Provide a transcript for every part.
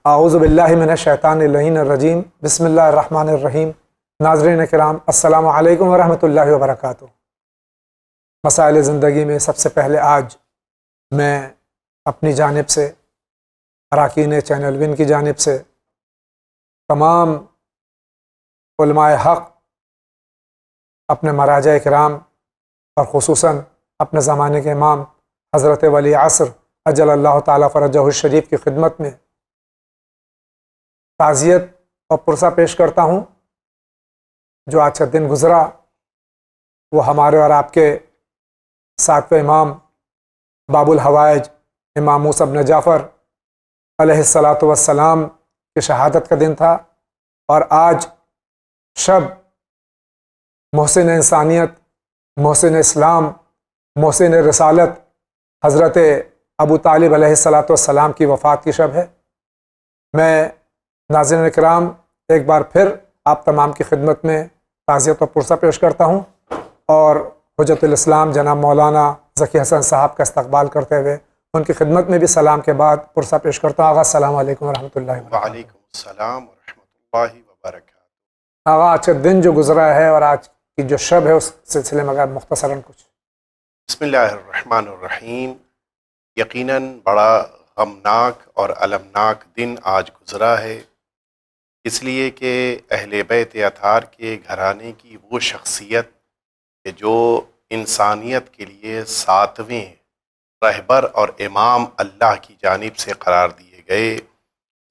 اعوذ باللہ من الشیطان اللعین الرجیم، بسم اللہ الرحمن الرحیم۔ ناظرین کرام، السلام علیکم ورحمۃ اللہ وبرکاتہ۔ مسائل زندگی میں سب سے پہلے آج میں اپنی جانب سے، اراکین چینل ون کی جانب سے، تمام علماء حق، اپنے مراجع کرام اور خصوصاً اپنے زمانے کے امام حضرت ولی عصر اجل اللہ تعالیٰ فرجہ الشریف کی خدمت میں تعزیت اور پرسہ پیش کرتا ہوں۔ جو آج کا دن گزرا وہ ہمارے اور آپ کے ساتویں امام باب الحوائج امام موسیٰ بن جعفر علیہ الصلاۃ والسلام کی شہادت کا دن تھا، اور آج شب محسن انسانیت، محسن اسلام، محسن رسالت حضرت ابو طالب علیہ الصلاۃ والسلام کی وفات کی شب ہے۔ میں ناظرین اکرام ایک بار پھر آپ تمام کی خدمت میں تعزیت اور پرسہ پیش کرتا ہوں، اور حجت الاسلام جناب مولانا ذکی حسن صاحب کا استقبال کرتے ہوئے ان کی خدمت میں بھی سلام کے بعد پرسہ پیش کرتا ہوں۔ آغا السلام علیکم ورحمۃ اللہ وبرکاتہ۔ وعلیکم السلام ورحمۃ اللہ وبرکاتہ۔ آغا، آج کا دن جو گزرا ہے اور آج کی جو شب ہے اس سلسلے میں اگر مختصراً کچھ۔ بسم اللہ الرحمن الرحیم۔ یقیناً بڑا غمناک اور المناک دن آج گزرا ہے، اس لیے کہ اہل بیت اطہار کے گھرانے کی وہ شخصیت کہ جو انسانیت کے لیے ساتویں رہبر اور امام اللہ کی جانب سے قرار دیے گئے،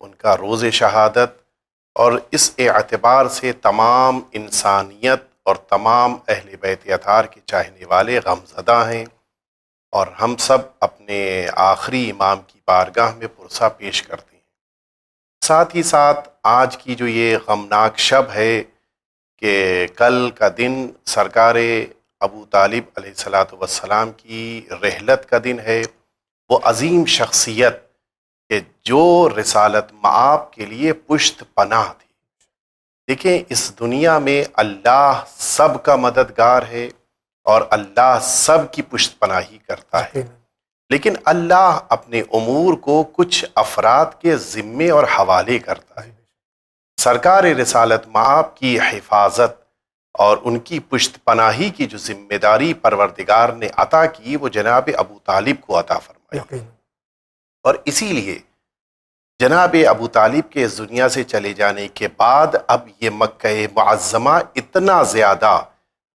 ان کا روز شہادت، اور اس اعتبار سے تمام انسانیت اور تمام اہل بیت اطہار کے چاہنے والے غمزدہ ہیں، اور ہم سب اپنے آخری امام کی بارگاہ میں پرسہ پیش کرتے ہیں۔ ساتھ ہی ساتھ آج کی جو یہ غمناک شب ہے کہ کل کا دن سرکار ابو طالب علیہ الصلاۃ والسلام کی رحلت کا دن ہے، وہ عظیم شخصیت کہ جو رسالت مآب کے لیے پشت پناہ تھی۔ دیکھیں، اس دنیا میں اللہ سب کا مددگار ہے اور اللہ سب کی پشت پناہی کرتا ہے، لیکن اللہ اپنے امور کو کچھ افراد کے ذمے اور حوالے کرتا ہے۔ سرکار رسالت مآب کی حفاظت اور ان کی پشت پناہی کی جو ذمہ داری پروردگار نے عطا کی، وہ جناب ابو طالب کو عطا فرمائی، اور اسی لیے جناب ابو طالب کے اس دنیا سے چلے جانے کے بعد اب یہ مکہ معظمہ اتنا زیادہ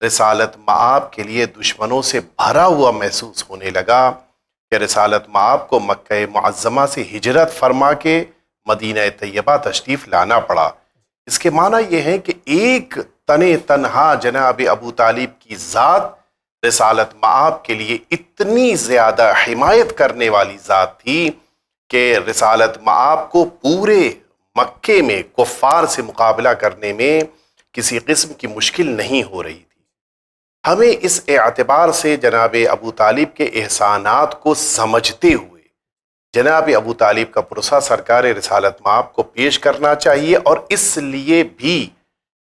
رسالت مآب کے لیے دشمنوں سے بھرا ہوا محسوس ہونے لگا کہ رسالت مآب کو مکہ معظمہ سے ہجرت فرما کے مدینہ طیبہ تشریف لانا پڑا۔ اس کے معنی یہ ہے کہ ایک تنہا جناب ابو طالب کی ذات رسالت مآب کے لیے اتنی زیادہ حمایت کرنے والی ذات تھی کہ رسالت مآب کو پورے مکے میں کفار سے مقابلہ کرنے میں کسی قسم کی مشکل نہیں ہو رہی تھی۔ ہمیں اس اعتبار سے جناب ابو طالب کے احسانات کو سمجھتے ہوئے جناب ابو طالب کا پرسہ سرکار رسالت مآب کو پیش کرنا چاہیے، اور اس لیے بھی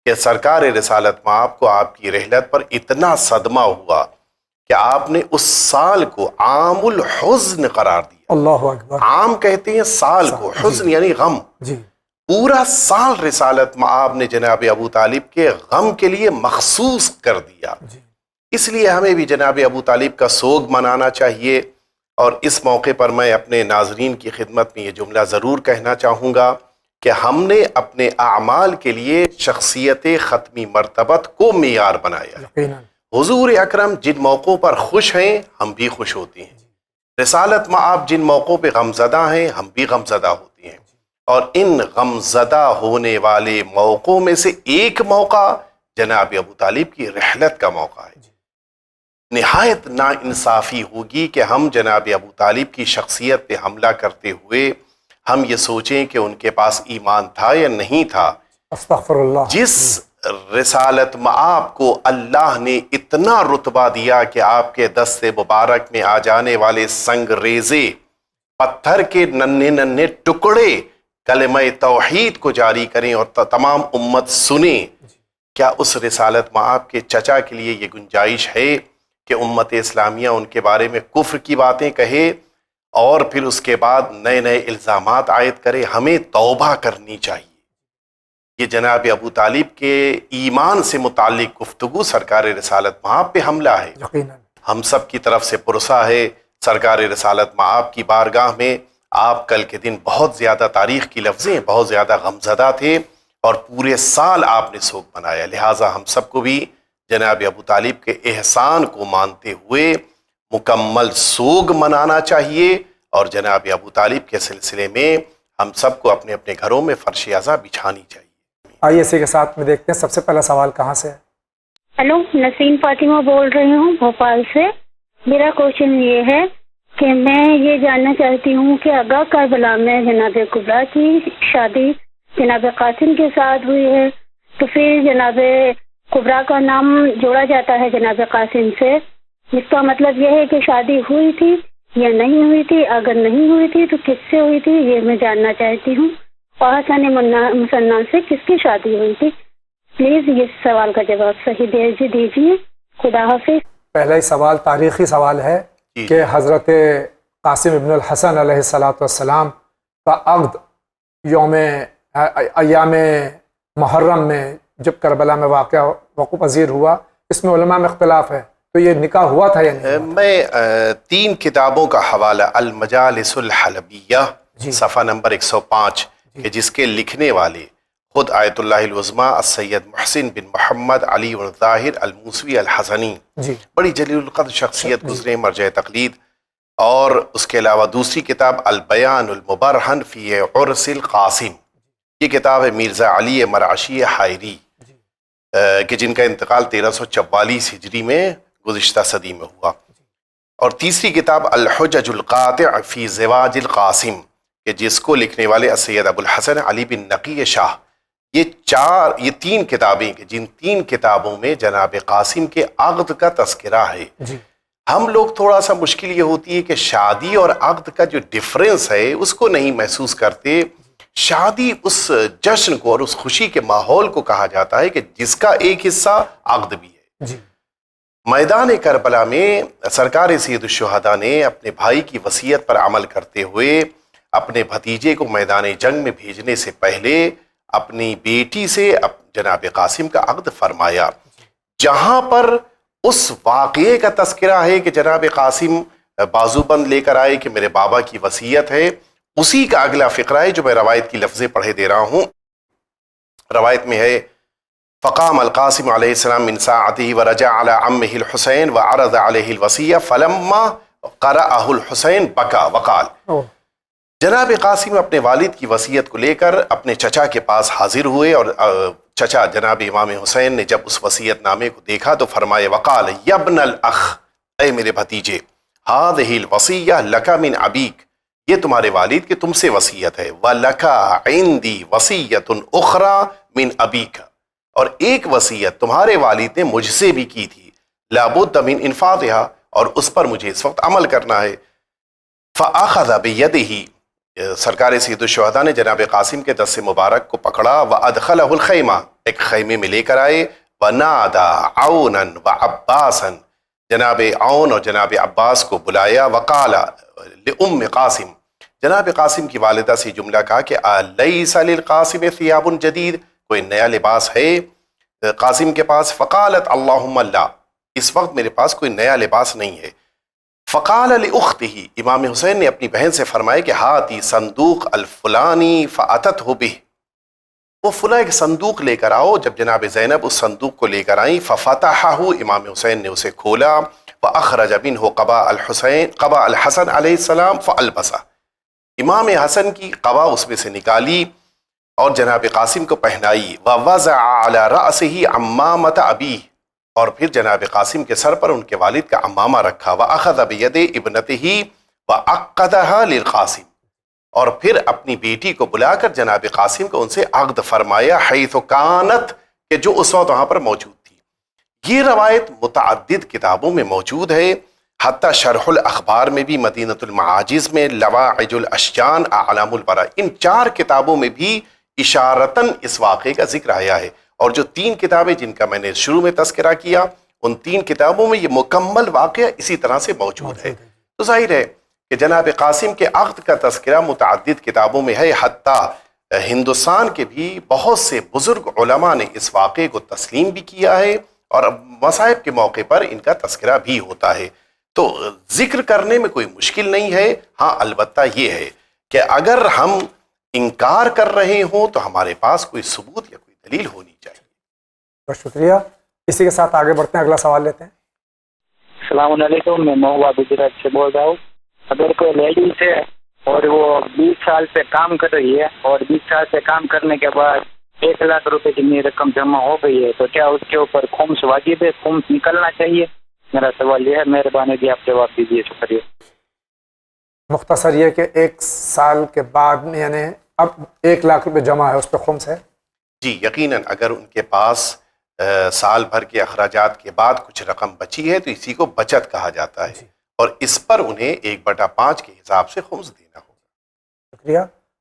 کہ سرکار رسالت مآب کو آپ کی رحلت پر اتنا صدمہ ہوا کہ آپ نے اس سال کو عام الحزن قرار دیا۔ اللہ اکبر۔ عام کہتے ہیں سال کو، حزن یعنی غم۔ پورا سال رسالت مآب نے جناب ابو طالب کے غم کے لیے مخصوص کر دیا۔ اس لیے ہمیں بھی جناب ابو طالب کا سوگ منانا چاہیے، اور اس موقع پر میں اپنے ناظرین کی خدمت میں یہ جملہ ضرور کہنا چاہوں گا کہ ہم نے اپنے اعمال کے لیے شخصیت ختمی مرتبت کو معیار بنایا ہے۔ حضور اکرم جن موقعوں پر خوش ہیں ہم بھی خوش ہوتے ہیں، رسالت مآب جن موقعوں پہ غمزدہ ہیں ہم بھی غمزدہ ہوتے ہیں، اور ان غمزدہ ہونے والے موقعوں میں سے ایک موقع جناب ابو طالب کی رحلت کا موقع ہے۔ نہایت ناانصافی ہوگی کہ ہم جناب ابو طالب کی شخصیت پہ حملہ کرتے ہوئے ہم یہ سوچیں کہ ان کے پاس ایمان تھا یا نہیں تھا۔ استغفر اللہ۔ جس رسالت مآب کو اللہ نے اتنا رتبہ دیا کہ آپ کے دست مبارک میں آ جانے والے سنگ ریزے پتھر کے ننھے ننھے ٹکڑے کلمہ توحید کو جاری کریں اور تمام امت سنیں، کیا اس رسالت مآب کے چچا کے لیے یہ گنجائش ہے کہ امت اسلامیہ ان کے بارے میں کفر کی باتیں کہے اور پھر اس کے بعد نئے نئے الزامات عائد کرے. ہمیں توبہ کرنی چاہیے. یہ جناب ابو طالب کے ایمان سے متعلق گفتگو سرکار رسالت مآب پہ حملہ ہے. یقیناً ہم سب کی طرف سے پرسہ ہے سرکار رسالت مآب کی بارگاہ میں. آپ کل کے دن بہت زیادہ تاریخ کی لفظیں بہت زیادہ غمزدہ تھے اور پورے سال آپ نے سوگ منایا. لہٰذا ہم سب کو بھی جناب ابو طالب کے احسان کو مانتے ہوئے مکمل سوگ منانا چاہیے. اور جناب ابو طالب کے سلسلے میں ہم سب کو اپنے اپنے گھروں میں فرش عزا بچھانی چاہیے. آئیے اسی کے ساتھ میں دیکھتے ہیں سب سے پہلا سوال کہاں سے ہے. ہیلو، نسیم فاطمہ بول رہی ہوں بھوپال سے. میرا کوشچن یہ ہے کہ میں یہ جاننا چاہتی ہوں کہ اگر کربلا میں جناب کبریٰ کی شادی جناب قاسم کے ساتھ ہوئی ہے تو پھر جناب کبریٰ کا نام جوڑا جاتا ہے جناب قاسم سے. اس کا مطلب یہ ہے کہ شادی ہوئی تھی یا نہیں ہوئی تھی؟ اگر نہیں ہوئی تھی تو کس سے ہوئی تھی یہ میں جاننا چاہتی ہوں. اور حسن مسنہ سے کس کی شادی ہوئی تھی؟ پلیز اس سوال کا جواب صحیح دیجیے. خدا حافظ. پہلا ہی سوال تاریخی سوال ہے کہ حضرت قاسم ابن الحسن علیہ الصلاۃ والسلام کا عقد یوم ایام محرم میں جب کربلا میں واقعہ وقوع پذیر ہوا، اس میں علماء میں اختلاف ہے، تو یہ نکاح ہوا تھا یا نہیں؟ میں 3 کتابوں کا حوالہ، المجالس الحلبیہ صفحہ نمبر 105 کہ جس کے لکھنے والے خود آیت اللہ العظمیٰ السید محسن بن محمد علی الظاہر الموسوی الحسنی، بڑی جلیل القدر شخصیت گزرے، مرجع تقلید. اور اس کے علاوہ دوسری کتاب البیان المبرہن فی عرس القاسم، یہ کتاب ہے مرزا علی مرعشی حائری کہ جن کا انتقال 1344 ہجری میں گزشتہ صدی میں ہوا. اور تیسری کتاب الحجج القاطع فی زواج القاسم کہ جس کو لکھنے والے سید ابو الحسن علی بن نقی شاہ. یہ 3 کتابیں کہ جن 3 کتابوں میں جناب قاسم کے عقد کا تذکرہ ہے. ہم لوگ تھوڑا سا مشکل یہ ہوتی ہے کہ شادی اور عقد کا جو ڈفرینس ہے اس کو نہیں محسوس کرتے. شادی اس جشن کو اور اس خوشی کے ماحول کو کہا جاتا ہے کہ جس کا ایک حصہ عقد بھی ہے. میدان کربلا میں سرکار سید الشہداء نے اپنے بھائی کی وصیت پر عمل کرتے ہوئے اپنے بھتیجے کو میدان جنگ میں بھیجنے سے پہلے اپنی بیٹی سے جناب قاسم کا عقد فرمایا، جہاں پر اس واقعے کا تذکرہ ہے کہ جناب قاسم بازو بند لے کر آئے کہ میرے بابا کی وصیت ہے. اسی کا اگلا فقرہ ہے جو میں روایت کی لفظیں پڑھے دے رہا ہوں. روایت میں ہے فقام القاسم علیہ السلام من ساعته ورجع على عمه الحسین وعرض عليه الوصیہ فلما قرأه الحسین بکا وقال. جناب قاسم اپنے والد کی وصیت کو لے کر اپنے چچا کے پاس حاضر ہوئے اور چچا جناب امام حسین نے جب اس وصیت نامے کو دیکھا تو فرمائے وقال یا ابن الاخ، اے میرے بھتیجے، هذه الوصیہ لک من ابیک، یہ تمہارے والد کی تم سے وصیت ہے، وَلَكَ عِنْدِي وَصِيَّةٌ أُخْرَى مِنْ أَبِيكَ، اور ایک وصیت تمہارے والد نے مجھ سے بھی کی تھی، لَابُدَّ مِنْ إِنْفَاذِهَا، اور اس پر مجھے اس وقت عمل کرنا ہے. فَأَخَذَ بِيَدِهِ، سرکار سید الشہداء نے جناب قاسم کے دست مبارک کو پکڑا، وَأَدْخَلَهُ الْخَيْمَةَ، ایک خیمے میں لے کر آئے، وَنَادَى عَوْنًا وَعَبَّاسًا، جناب عون اور جناب عباس کو بلایا، وقال لأم قاسم، جناب قاسم کی والدہ سے جملہ کہا کہ الیس للقاسم ثیاب جدید، کوئی نیا لباس ہے قاسم کے پاس؟ فقالت اللہم لا، اس وقت میرے پاس کوئی نیا لباس نہیں ہے. فقال لأختہ، امام حسین نے اپنی بہن سے فرمایا کہ ہاتی صندوق الفلانی فاتتہ بہ، وہ فلاں ایک صندوق لے کر آؤ. جب جناب زینب اس صندوق کو لے کر آئیں، ففتحہ، امام حسین نے اسے کھولا، فاخرج منہ قباء الحسن علیہ السلام فالبسہ، امام حسن کی قبا اس میں سے نکالی اور جناب قاسم کو پہنائی. ووضع علی رأسہ عمامۃ ابیہ، اور پھر جناب قاسم کے سر پر ان کے والد کا عمامہ رکھا. واخذ بید ابنتہ وعقدہا للقاسم، اور پھر اپنی بیٹی کو بلا کر جناب قاسم کو ان سے عقد فرمایا، حیث کانت، کہ جو اس وقت وہاں پر موجود تھی. یہ روایت متعدد کتابوں میں موجود ہے، حتیٰ شرح الاخبار میں بھی، مدینۃ المعاجز میں، لواعج الاشجان، اعلام البراء، ان 4 کتابوں میں بھی اشارتاً اس واقعے کا ذکر آیا ہے. اور جو 3 کتابیں جن کا میں نے شروع میں تذکرہ کیا، ان 3 کتابوں میں یہ مکمل واقعہ اسی طرح سے موجود ہے. تو ظاہر ہے کہ جناب قاسم کے عقد کا تذکرہ متعدد کتابوں میں ہے، حتیٰ ہندوستان کے بھی بہت سے بزرگ علماء نے اس واقعے کو تسلیم بھی کیا ہے اور مصائب کے موقع پر ان کا تذکرہ بھی ہوتا ہے۔ تو ذکر کرنے میں کوئی مشکل نہیں ہے، ہاں البتہ یہ ہے کہ اگر ہم انکار کر رہے ہوں تو ہمارے پاس کوئی ثبوت یا کوئی دلیل ہونی چاہیے۔ بہت شکریہ، اسی کے ساتھ آگے بڑھتے ہیں، اگلا سوال لیتے ہیں۔ السلام علیکم، میں محبوبہ گجرات سے بول رہا ہوں۔ اگر کوئی لیڈیز ہے اور وہ 20 سال سے کام کر رہی ہے اور 20 سال سے کام کرنے کے بعد 1 لاکھ روپے کی رقم جمع ہو گئی ہے تو کیا اس کے اوپر خمس واجب ہے، خمس نکلنا چاہیے؟ میرا سوال یہ ہے، مہربانی جی آپ جواب دیجیے، شکریہ۔ مختصر یہ کہ 1 سال کے بعد یعنی اب 1 لاکھ روپے جمع ہے، اس پہ خمس ہے؟ جی یقیناً، اگر ان کے پاس سال بھر کے اخراجات کے بعد کچھ رقم بچی ہے تو اسی کو بچت کہا جاتا ہے، اور اس پر انہیں 1/5 کے حساب سے خمس دینا ہوگا۔ شکریہ،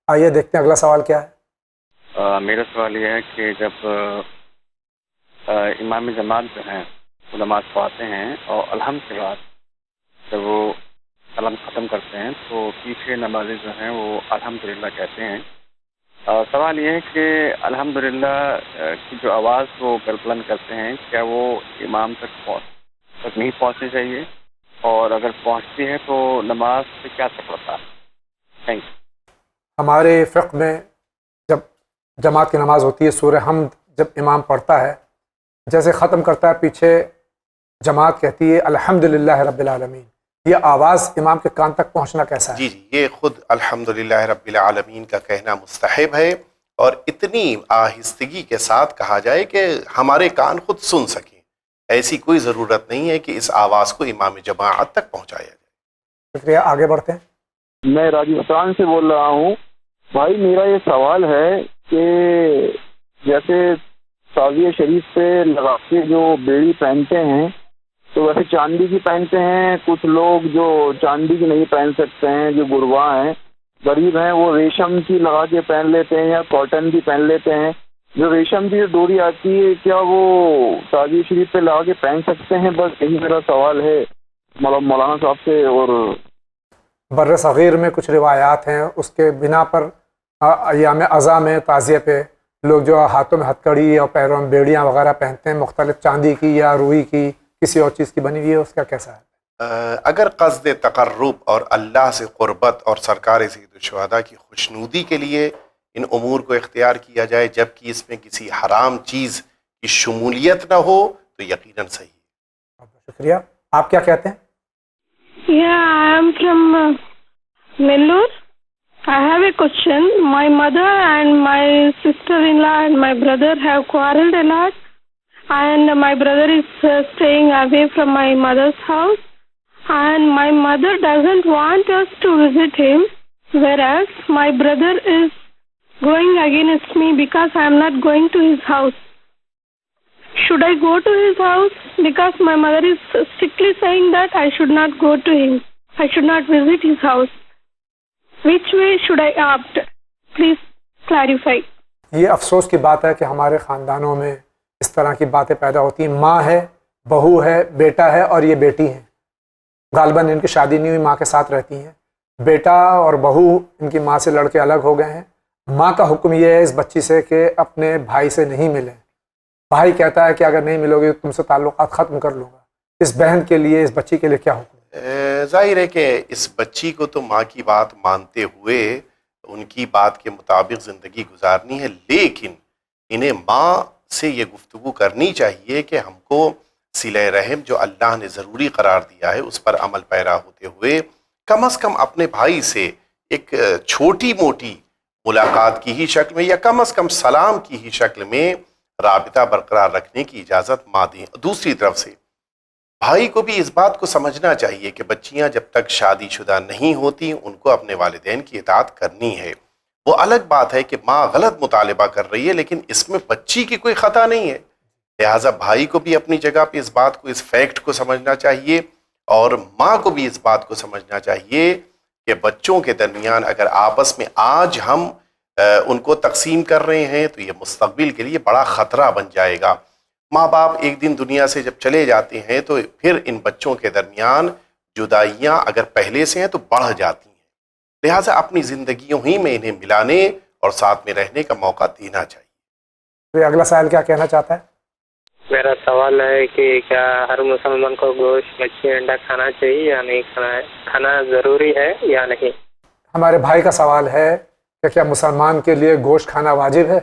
آئیے دیکھتے ہیں اگلا سوال کیا ہے۔ میرا سوال یہ ہے کہ جب امام جماعت جو ہیں وہ نماز پڑھاتے ہیں اور الحمد کے بعد جب وہ قلم ختم کرتے ہیں تو پیچھے نمازی جو ہیں وہ الحمدللہ کہتے ہیں۔ سوال یہ ہے کہ الحمدللہ کی جو آواز وہ بلند کرتے ہیں کیا وہ امام تک نہیں پہنچنی چاہیے، اور اگر پہنچتی ہے تو نماز سے کیا اثر پڑتا ہے؟ Thank you. ہمارے فقہ میں جب جماعت کی نماز ہوتی ہے، سورہ حمد جب امام پڑھتا ہے، جیسے ختم کرتا ہے پیچھے جماعت کہتی ہے الحمدللہ رب العالمین، یہ آواز امام کے کان تک پہنچنا کیسا ہے؟ جی یہ خود الحمدللہ رب العالمین کا کہنا مستحب ہے، اور اتنی آہستگی کے ساتھ کہا جائے کہ ہمارے کان خود سن سکیں۔ ایسی کوئی ضرورت نہیں ہے کہ اس آواز کو امام جماعت تک پہنچایا جائے۔ شکریہ، آگے بڑھتے ہیں۔ میں راجستھان سے بول رہا ہوں۔ بھائی میرا یہ سوال ہے کہ جیسے تعزیہ شریف پہ لگا کے جو بیڑی پہنتے ہیں تو ویسے چاندی کی پہنتے ہیں، کچھ لوگ جو چاندی کی نہیں پہن سکتے ہیں، جو گروا ہیں، غریب ہیں، وہ ریشم کی لگا کے پہن لیتے ہیں یا کاٹن کی پہن لیتے ہیں۔ جو ریشم کی ڈوری آتی ہے کیا وہ تعزیہ شریف پہ لگا کے پہن سکتے ہیں؟ بس یہی میرا سوال ہے مولانا صاحب سے۔ اور بر صغیر میں کچھ روایات ہیں، اس کے بنا پر ایام عزا میں تعزیہ پہ لوگ جو ہاتھوں میں ہتھ کڑی اور پیروں میں بیڑیاں وغیرہ پہنتے ہیں، مختلف چاندی کی یا روئی کی کسی اور چیز کی بنی ہوئی ہے، اس کا کیسا ہے؟ اگر قصد تقرب اور اللہ سے قربت اور سرکار سید الشہداء کی خوشنودی کے لیے ان امور کو اختیار کیا جائے جبکہ اس میں کسی حرام چیز کی شمولیت نہ ہو تو یقیناً صحیح ہے۔ شکریہ، آپ کیا کہتے ہیں؟ Yeah, I am from Nellore. I have a question. My mother and my sister-in-law and my brother have quarreled a lot, and my brother is staying away from my mother's house, and my mother doesn't want us to visit him, whereas my brother is going against me because I am not going to his house. Should I go to his house? Because my mother is strictly saying that I should not go to him. I should not visit his house. Which way should I opt? Please clarify. یہ افسوس کی بات ہے کہ ہمارے خاندانوں میں اس طرح کی باتیں پیدا ہوتی ہیں۔ ماں ہے، بہو ہے، بیٹا ہے اور یہ بیٹی ہیں، غالباً ان کی شادی نہیں ہوئی، ماں کے ساتھ رہتی ہیں۔ بیٹا اور بہو ان کی ماں سے لڑ کے الگ ہو گئے ہیں۔ ماں کا حکم یہ ہے اس بچی سے کہ اپنے بھائی سے نہیں ملیں۔ بھائی کہتا ہے کہ اگر نہیں ملو گے تو تم سے تعلقات ختم کر لوں گا۔ اس بہن کے لیے، اس بچی کے لیے کیا حکم ہے؟ ظاہر ہے کہ اس بچی کو تو ماں کی بات مانتے ہوئے ان کی بات کے مطابق زندگی گزارنی ہے، لیکن انہیں ماں سے یہ گفتگو کرنی چاہیے کہ ہم کو صلہ رحم جو اللہ نے ضروری قرار دیا ہے اس پر عمل پیرا ہوتے ہوئے کم از کم اپنے بھائی سے ایک چھوٹی موٹی ملاقات کی ہی شکل میں یا کم از کم سلام کی ہی شکل میں رابطہ برقرار رکھنے کی اجازت ماں دیں۔ دوسری طرف سے بھائی کو بھی اس بات کو سمجھنا چاہیے کہ بچیاں جب تک شادی شدہ نہیں ہوتی ان کو اپنے والدین کی اطاعت کرنی ہے۔ وہ الگ بات ہے کہ ماں غلط مطالبہ کر رہی ہے، لیکن اس میں بچی کی کوئی خطا نہیں ہے، لہٰذا بھائی کو بھی اپنی جگہ پہ اس بات کو، اس فیکٹ کو سمجھنا چاہیے، اور ماں کو بھی اس بات کو سمجھنا چاہیے کہ بچوں کے درمیان اگر آپس میں آج ہم ان کو تقسیم کر رہے ہیں تو یہ مستقبل کے لیے بڑا خطرہ بن جائے گا۔ ماں باپ ایک دن دنیا سے جب چلے جاتے ہیں تو پھر ان بچوں کے درمیان جدائیاں اگر پہلے سے ہیں تو بڑھ جاتی ہیں، لہٰذا اپنی زندگیوں ہی میں انہیں ملانے اور ساتھ میں رہنے کا موقع دینا چاہیے۔ تو اگلا سائل کیا کہنا چاہتا ہے؟ میرا سوال ہے کہ کیا ہر مسلمان کو گوشت، مچھلی، انڈا کھانا چاہیے یا نہیں کھانا ضروری ہے یا نہیں؟ ہمارے بھائی کا سوال ہے کہ کیا مسلمان کے لیے گوشت کھانا واجب ہے؟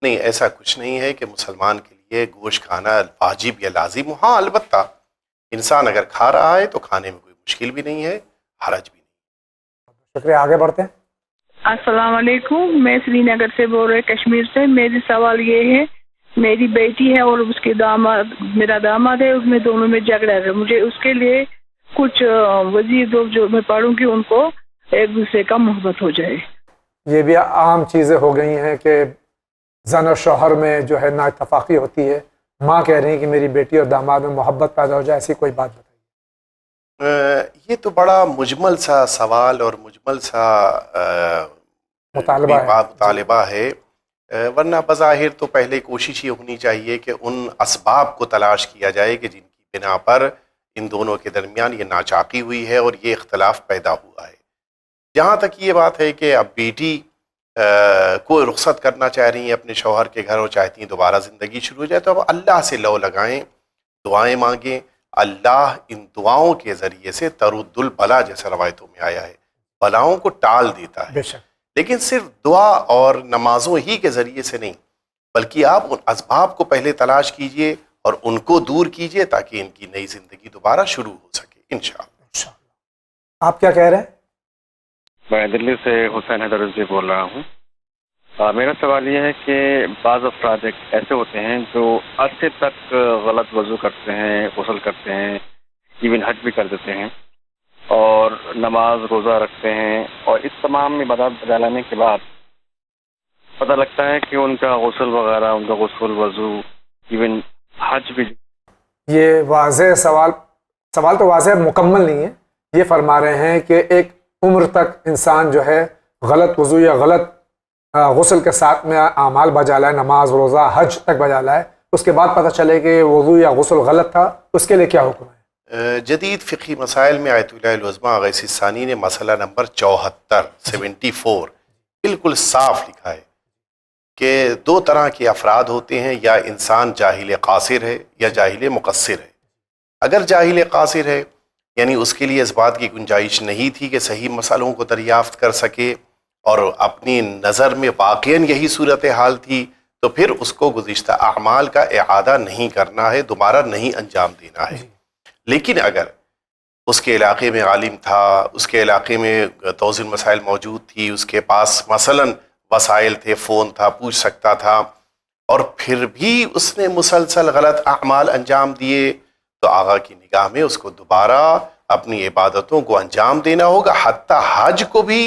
نہیں، ایسا کچھ نہیں ہے کہ مسلمان کے لیے گوشت کھانا واجب یا لازم ہو۔ ہاں، البتہ انسان اگر کھا رہا ہے تو کھانے میں کوئی مشکل بھی نہیں ہے، حرج بھی نہیں۔ شکریہ، آگے بڑھتے ہیں۔ السلام علیکم، میں سری نگر سے بول رہے کشمیر سے۔ میری سوال یہ ہے، میری بیٹی ہے اور اس کے داماد، میرا داماد ہے، اس میں دونوں میں جھگڑا ہے۔ مجھے اس کے لیے کچھ وظیفے جو میں پڑھوں گی ان کو ایک دوسرے کا محبت ہو جائے۔ یہ بھی عام چیزیں ہو گئی ہیں کہ زن اور شوہر میں جو ہے نا اتفاقی ہوتی ہے، ماں کہہ رہی ہیں کہ میری بیٹی اور داماد میں محبت پیدا ہو جائے، ایسی کوئی بات بتائیے۔ یہ تو بڑا مجمل سا سوال اور مجمل سا مطالبہ ہے، ورنہ بظاہر تو پہلے کوشش یہ ہونی چاہیے کہ ان اسباب کو تلاش کیا جائے کہ جن کی بنا پر ان دونوں کے درمیان یہ ناچاقی ہوئی ہے اور یہ اختلاف پیدا ہوا ہے۔ جہاں تک یہ بات ہے کہ اب بیٹی کو رخصت کرنا چاہ رہی ہیں اپنے شوہر کے گھر اور چاہتی ہیں دوبارہ زندگی شروع ہو جائے، تو اب اللہ سے لو لگائیں، دعائیں مانگیں، اللہ ان دعاؤں کے ذریعے سے ترد البلا، جیسے روایتوں میں آیا ہے، بلاؤں کو ٹال دیتا ہے۔ بے شک، لیکن صرف دعا اور نمازوں ہی کے ذریعے سے نہیں، بلکہ آپ ان اسباب کو پہلے تلاش کیجئے اور ان کو دور کیجئے تاکہ ان کی نئی زندگی دوبارہ شروع ہو سکے انشاءاللہ۔ آپ کیا کہہ رہے ہیں؟ میں دلی سے حسین حیدر رضوی بول رہا ہوں۔ میرا سوال یہ ہے کہ بعض افراد ایسے ہوتے ہیں جو عرصے تک غلط وضو کرتے ہیں، غسل کرتے ہیں، ایون حج بھی کر دیتے ہیں اور نماز روزہ رکھتے ہیں، اور اس تمام عبادات بجا لانے کے بعد پتہ لگتا ہے کہ ان کا غسل وغیرہ، ان کا غسل، وضو، ایون حج بھی۔ یہ واضح سوال تو واضح مکمل نہیں ہے۔ یہ فرما رہے ہیں کہ ایک عمر تک انسان جو ہے غلط وضو یا غلط غسل کے ساتھ میں اعمال بجا لائے، نماز، روزہ، حج تک بجا لائے، اس کے بعد پتہ چلے کہ وضو یا غسل غلط تھا، اس کے لیے کیا حکم ہے؟ جدید فقہی مسائل میں آیت اللہ العظمیٰ غیث الثانی نے مسئلہ نمبر 74 بالکل صاف لکھا ہے کہ دو طرح کے افراد ہوتے ہیں، یا انسان جاہل قاصر ہے یا جاہل مقصر ہے۔ اگر جاہل قاصر ہے یعنی اس کے لیے اس بات کی گنجائش نہیں تھی کہ صحیح مسئلوں کو دریافت کر سکے اور اپنی نظر میں واقعاً یہی صورتحال تھی، تو پھر اس کو گزشتہ اعمال کا اعادہ نہیں کرنا ہے، دوبارہ نہیں انجام دینا ہے۔ لیکن اگر اس کے علاقے میں عالم تھا، اس کے علاقے میں توزن مسائل موجود تھی، اس کے پاس مثلاً وسائل تھے، فون تھا، پوچھ سکتا تھا، اور پھر بھی اس نے مسلسل غلط اعمال انجام دیے، تو آقا کی نگاہ میں اس کو دوبارہ اپنی عبادتوں کو انجام دینا ہوگا، حتیٰ حج کو بھی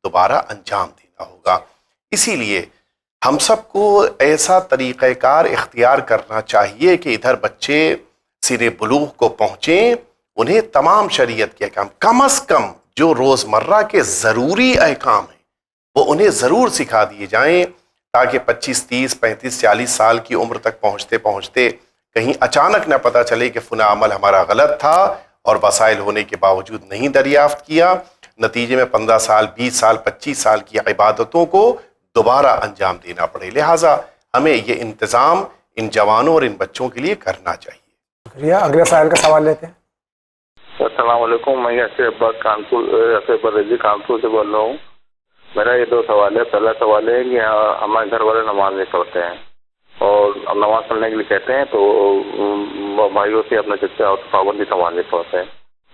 دوبارہ انجام دینا ہوگا۔ اسی لیے ہم سب کو ایسا طریقہ کار اختیار کرنا چاہیے کہ ادھر بچے سر بلوغ کو پہنچیں، انہیں تمام شریعت کے احکام، کم از کم جو روزمرہ کے ضروری احکام ہیں وہ انہیں ضرور سکھا دیے جائیں، تاکہ 25، 30، 35، 40 سال کی عمر تک پہنچتے پہنچتے کہیں اچانک نہ پتہ چلے کہ فلاں عمل ہمارا غلط تھا اور وسائل ہونے کے باوجود نہیں دریافت کیا، نتیجے میں 15 سال، 20 سال، 25 سال کی عبادتوں کو دوبارہ انجام دینا پڑے۔ لہٰذا ہمیں یہ انتظام ان جوانوں اور ان بچوں کے لیے کرنا چاہیے۔ شکریہ، اگلے سائل کا سوال لیتے ہیں۔ السلام علیکم، میں یاسر اکبر رضی کانپور سے بول رہا ہوں۔ میرا یہ دو سوال ہے۔ پہلا سوال ہے کہ ہمارے گھر والے نماز نہیں پڑھتے ہیں اور نماز پڑھنے کے لیے کہتے ہیں تو بھائیوں سے اپنے چچا اور پابندی نماز نہیں پڑھتے ہیں،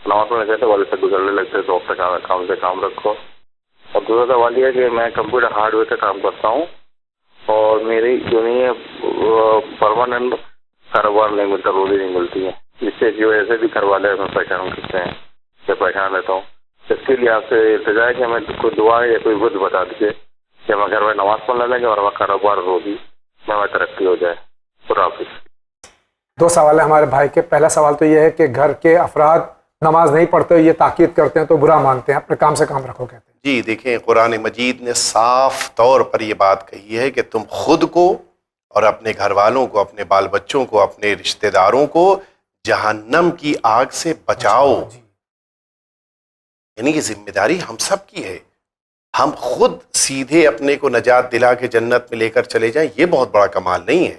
نماز پڑھنے کہتے ہیں والے سے گزرنے لگتے ہیں، تو اپنے کام سے کام رکھو۔ اور دوسرا سوال یہ ہے کہ میں کمپیوٹر ہارڈ ویئر کا کام کرتا ہوں اور میری جو نہیں ہے پرماننٹ کاروبار نہیں ملتا، روزی نہیں ملتی ہے، جس سے کی وجہ سے بھی گھر والے ہمیں پریشان کرتے ہیں، میں پریشان رہتا ہوں۔ اس کے لیے آپ سے التجا ہے کہ ہمیں کوئی دعا یا کوئی وعد بتا دیجیے کہ ہمیں گھر میں نماز پڑھنے لگے اور ہمارا کاروبار روزی میں ہمیں ترقی ہو جائے۔ خدا حافظ۔ دو سوال ہیں ہمارے بھائی کے۔ پہلا سوال تو یہ ہے کہ گھر کے افراد نماز نہیں پڑھتے، یہ تاکید کرتے ہیں تو برا مانتے ہیں، اپنے کام سے کام رکھو کہتے ہیں۔ جی دیکھیں، قرآن مجید نے صاف طور پر یہ بات کہی ہے کہ تم خود کو اور اپنے گھر والوں کو، اپنے بال بچوں کو، اپنے رشتہ داروں کو جہنم کی آگ سے بچاؤ۔ یعنی یہ ذمہ داری ہم سب کی ہے. ہم خود سیدھے اپنے کو نجات دلا کے جنت میں لے کر چلے جائیں، یہ بہت بڑا کمال نہیں ہے.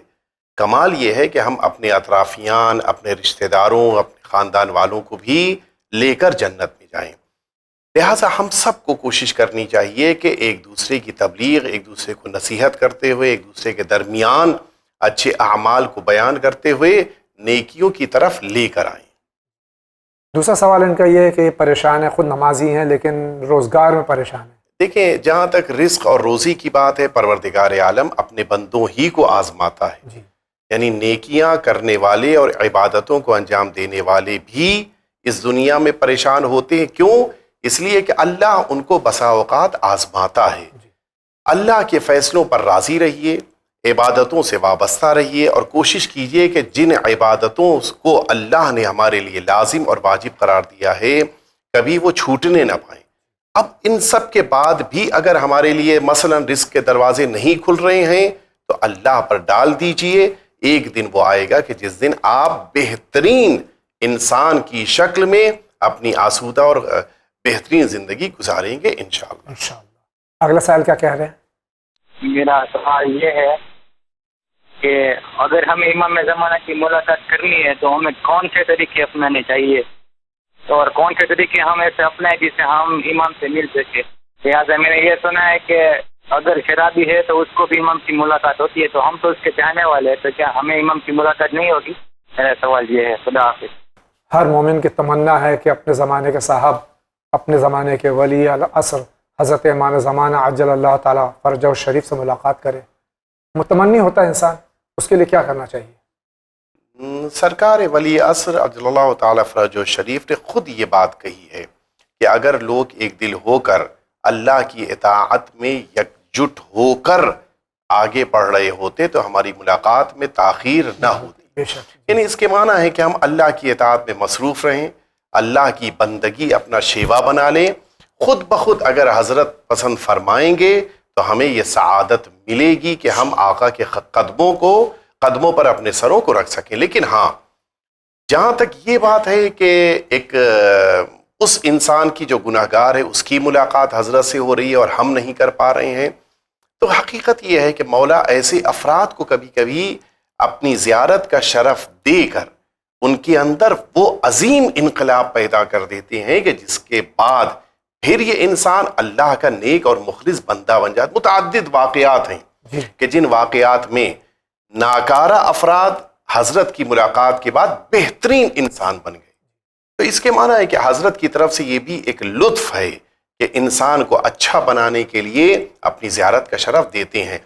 کمال یہ ہے کہ ہم اپنے اطرافیان، اپنے رشتہ داروں، اپنے خاندان والوں کو بھی لے کر جنت میں جائیں. لہٰذا ہم سب کو کوشش کرنی چاہیے کہ ایک دوسرے کی تبلیغ، ایک دوسرے کو نصیحت کرتے ہوئے، ایک دوسرے کے درمیان اچھے اعمال کو بیان کرتے ہوئے نیکیوں کی طرف لے کر آئیں. دوسرا سوال ان کا یہ ہے کہ یہ پریشان ہے، خود نمازی ہیں لیکن روزگار میں پریشان ہیں. دیکھیں، جہاں تک رزق اور روزی کی بات ہے، پروردگار عالم اپنے بندوں ہی کو آزماتا ہے. جی. یعنی نیکیاں کرنے والے اور عبادتوں کو انجام دینے والے بھی اس دنیا میں پریشان ہوتے ہیں. کیوں؟ اس لیے کہ اللہ ان کو بسا اوقات آزماتا ہے. اللہ کے فیصلوں پر راضی رہیے، عبادتوں سے وابستہ رہیے اور کوشش کیجئے کہ جن عبادتوں کو اللہ نے ہمارے لیے لازم اور واجب قرار دیا ہے کبھی وہ چھوٹنے نہ پائیں. اب ان سب کے بعد بھی اگر ہمارے لیے مثلا رزق کے دروازے نہیں کھل رہے ہیں تو اللہ پر ڈال دیجئے. ایک دن وہ آئے گا کہ جس دن آپ بہترین انسان کی شکل میں اپنی آسودہ اور بہترین زندگی گزاریں گے انشاءاللہ. اگلا سوال کیا کہہ رہے ہیں؟ میرا سوال یہ ہے کہ اگر ہمیں امام زمانہ کی ملاقات کرنی ہے تو ہمیں کون سے طریقے اپنانے چاہیے اور کون سے طریقے ہم ایسے اپنائیں جس سے ہم امام سے مل سکے؟ لہٰذا میں نے یہ سنا ہے کہ اگر شرابی ہے تو اس کو بھی امام کی ملاقات ہوتی ہے، تو ہم تو اس کے چاہنے والے ہیں، تو کیا ہمیں امام کی ملاقات نہیں ہوگی؟ میرا سوال یہ ہے. خدا حافظ. ہر مومن کی تمنا ہے کہ اپنے زمانے کے صاحب، اپنے زمانے کے ولی العصر حضرت امام زمانہ عجل اللہ تعالیٰ فرجہ شریف سے ملاقات کرے. متمنی ہوتا ہے انسان، اس کے لیے کیا کرنا چاہیے؟ سرکار ولی عصر عجل اللہ تعالیٰ فرجہ شریف نے خود یہ بات کہی ہے کہ اگر لوگ ایک دل ہو کر اللہ کی اطاعت میں یکجٹ ہو کر آگے بڑھ رہے ہوتے تو ہماری ملاقات میں تاخیر نہ ہوتی. بے شک. یعنی اس کے معنی ہے کہ ہم اللہ کی اطاعت میں مصروف رہیں، اللہ کی بندگی اپنا شیوا بنا لیں. خود بخود اگر حضرت پسند فرمائیں گے تو ہمیں یہ سعادت ملے گی کہ ہم آقا کے قدموں پر اپنے سروں کو رکھ سکیں. لیکن ہاں، جہاں تک یہ بات ہے کہ ایک اس انسان کی جو گناہ گار ہے اس کی ملاقات حضرت سے ہو رہی ہے اور ہم نہیں کر پا رہے ہیں، تو حقیقت یہ ہے کہ مولا ایسے افراد کو کبھی کبھی اپنی زیارت کا شرف دے کر ان کے اندر وہ عظیم انقلاب پیدا کر دیتے ہیں کہ جس کے بعد پھر یہ انسان اللہ کا نیک اور مخلص بندہ بن جاتا. متعدد واقعات ہیں کہ جن واقعات میں ناکارہ افراد حضرت کی ملاقات کے بعد بہترین انسان بن گئے. تو اس کے معنی ہے کہ حضرت کی طرف سے یہ بھی ایک لطف ہے کہ انسان کو اچھا بنانے کے لیے اپنی زیارت کا شرف دیتے ہیں.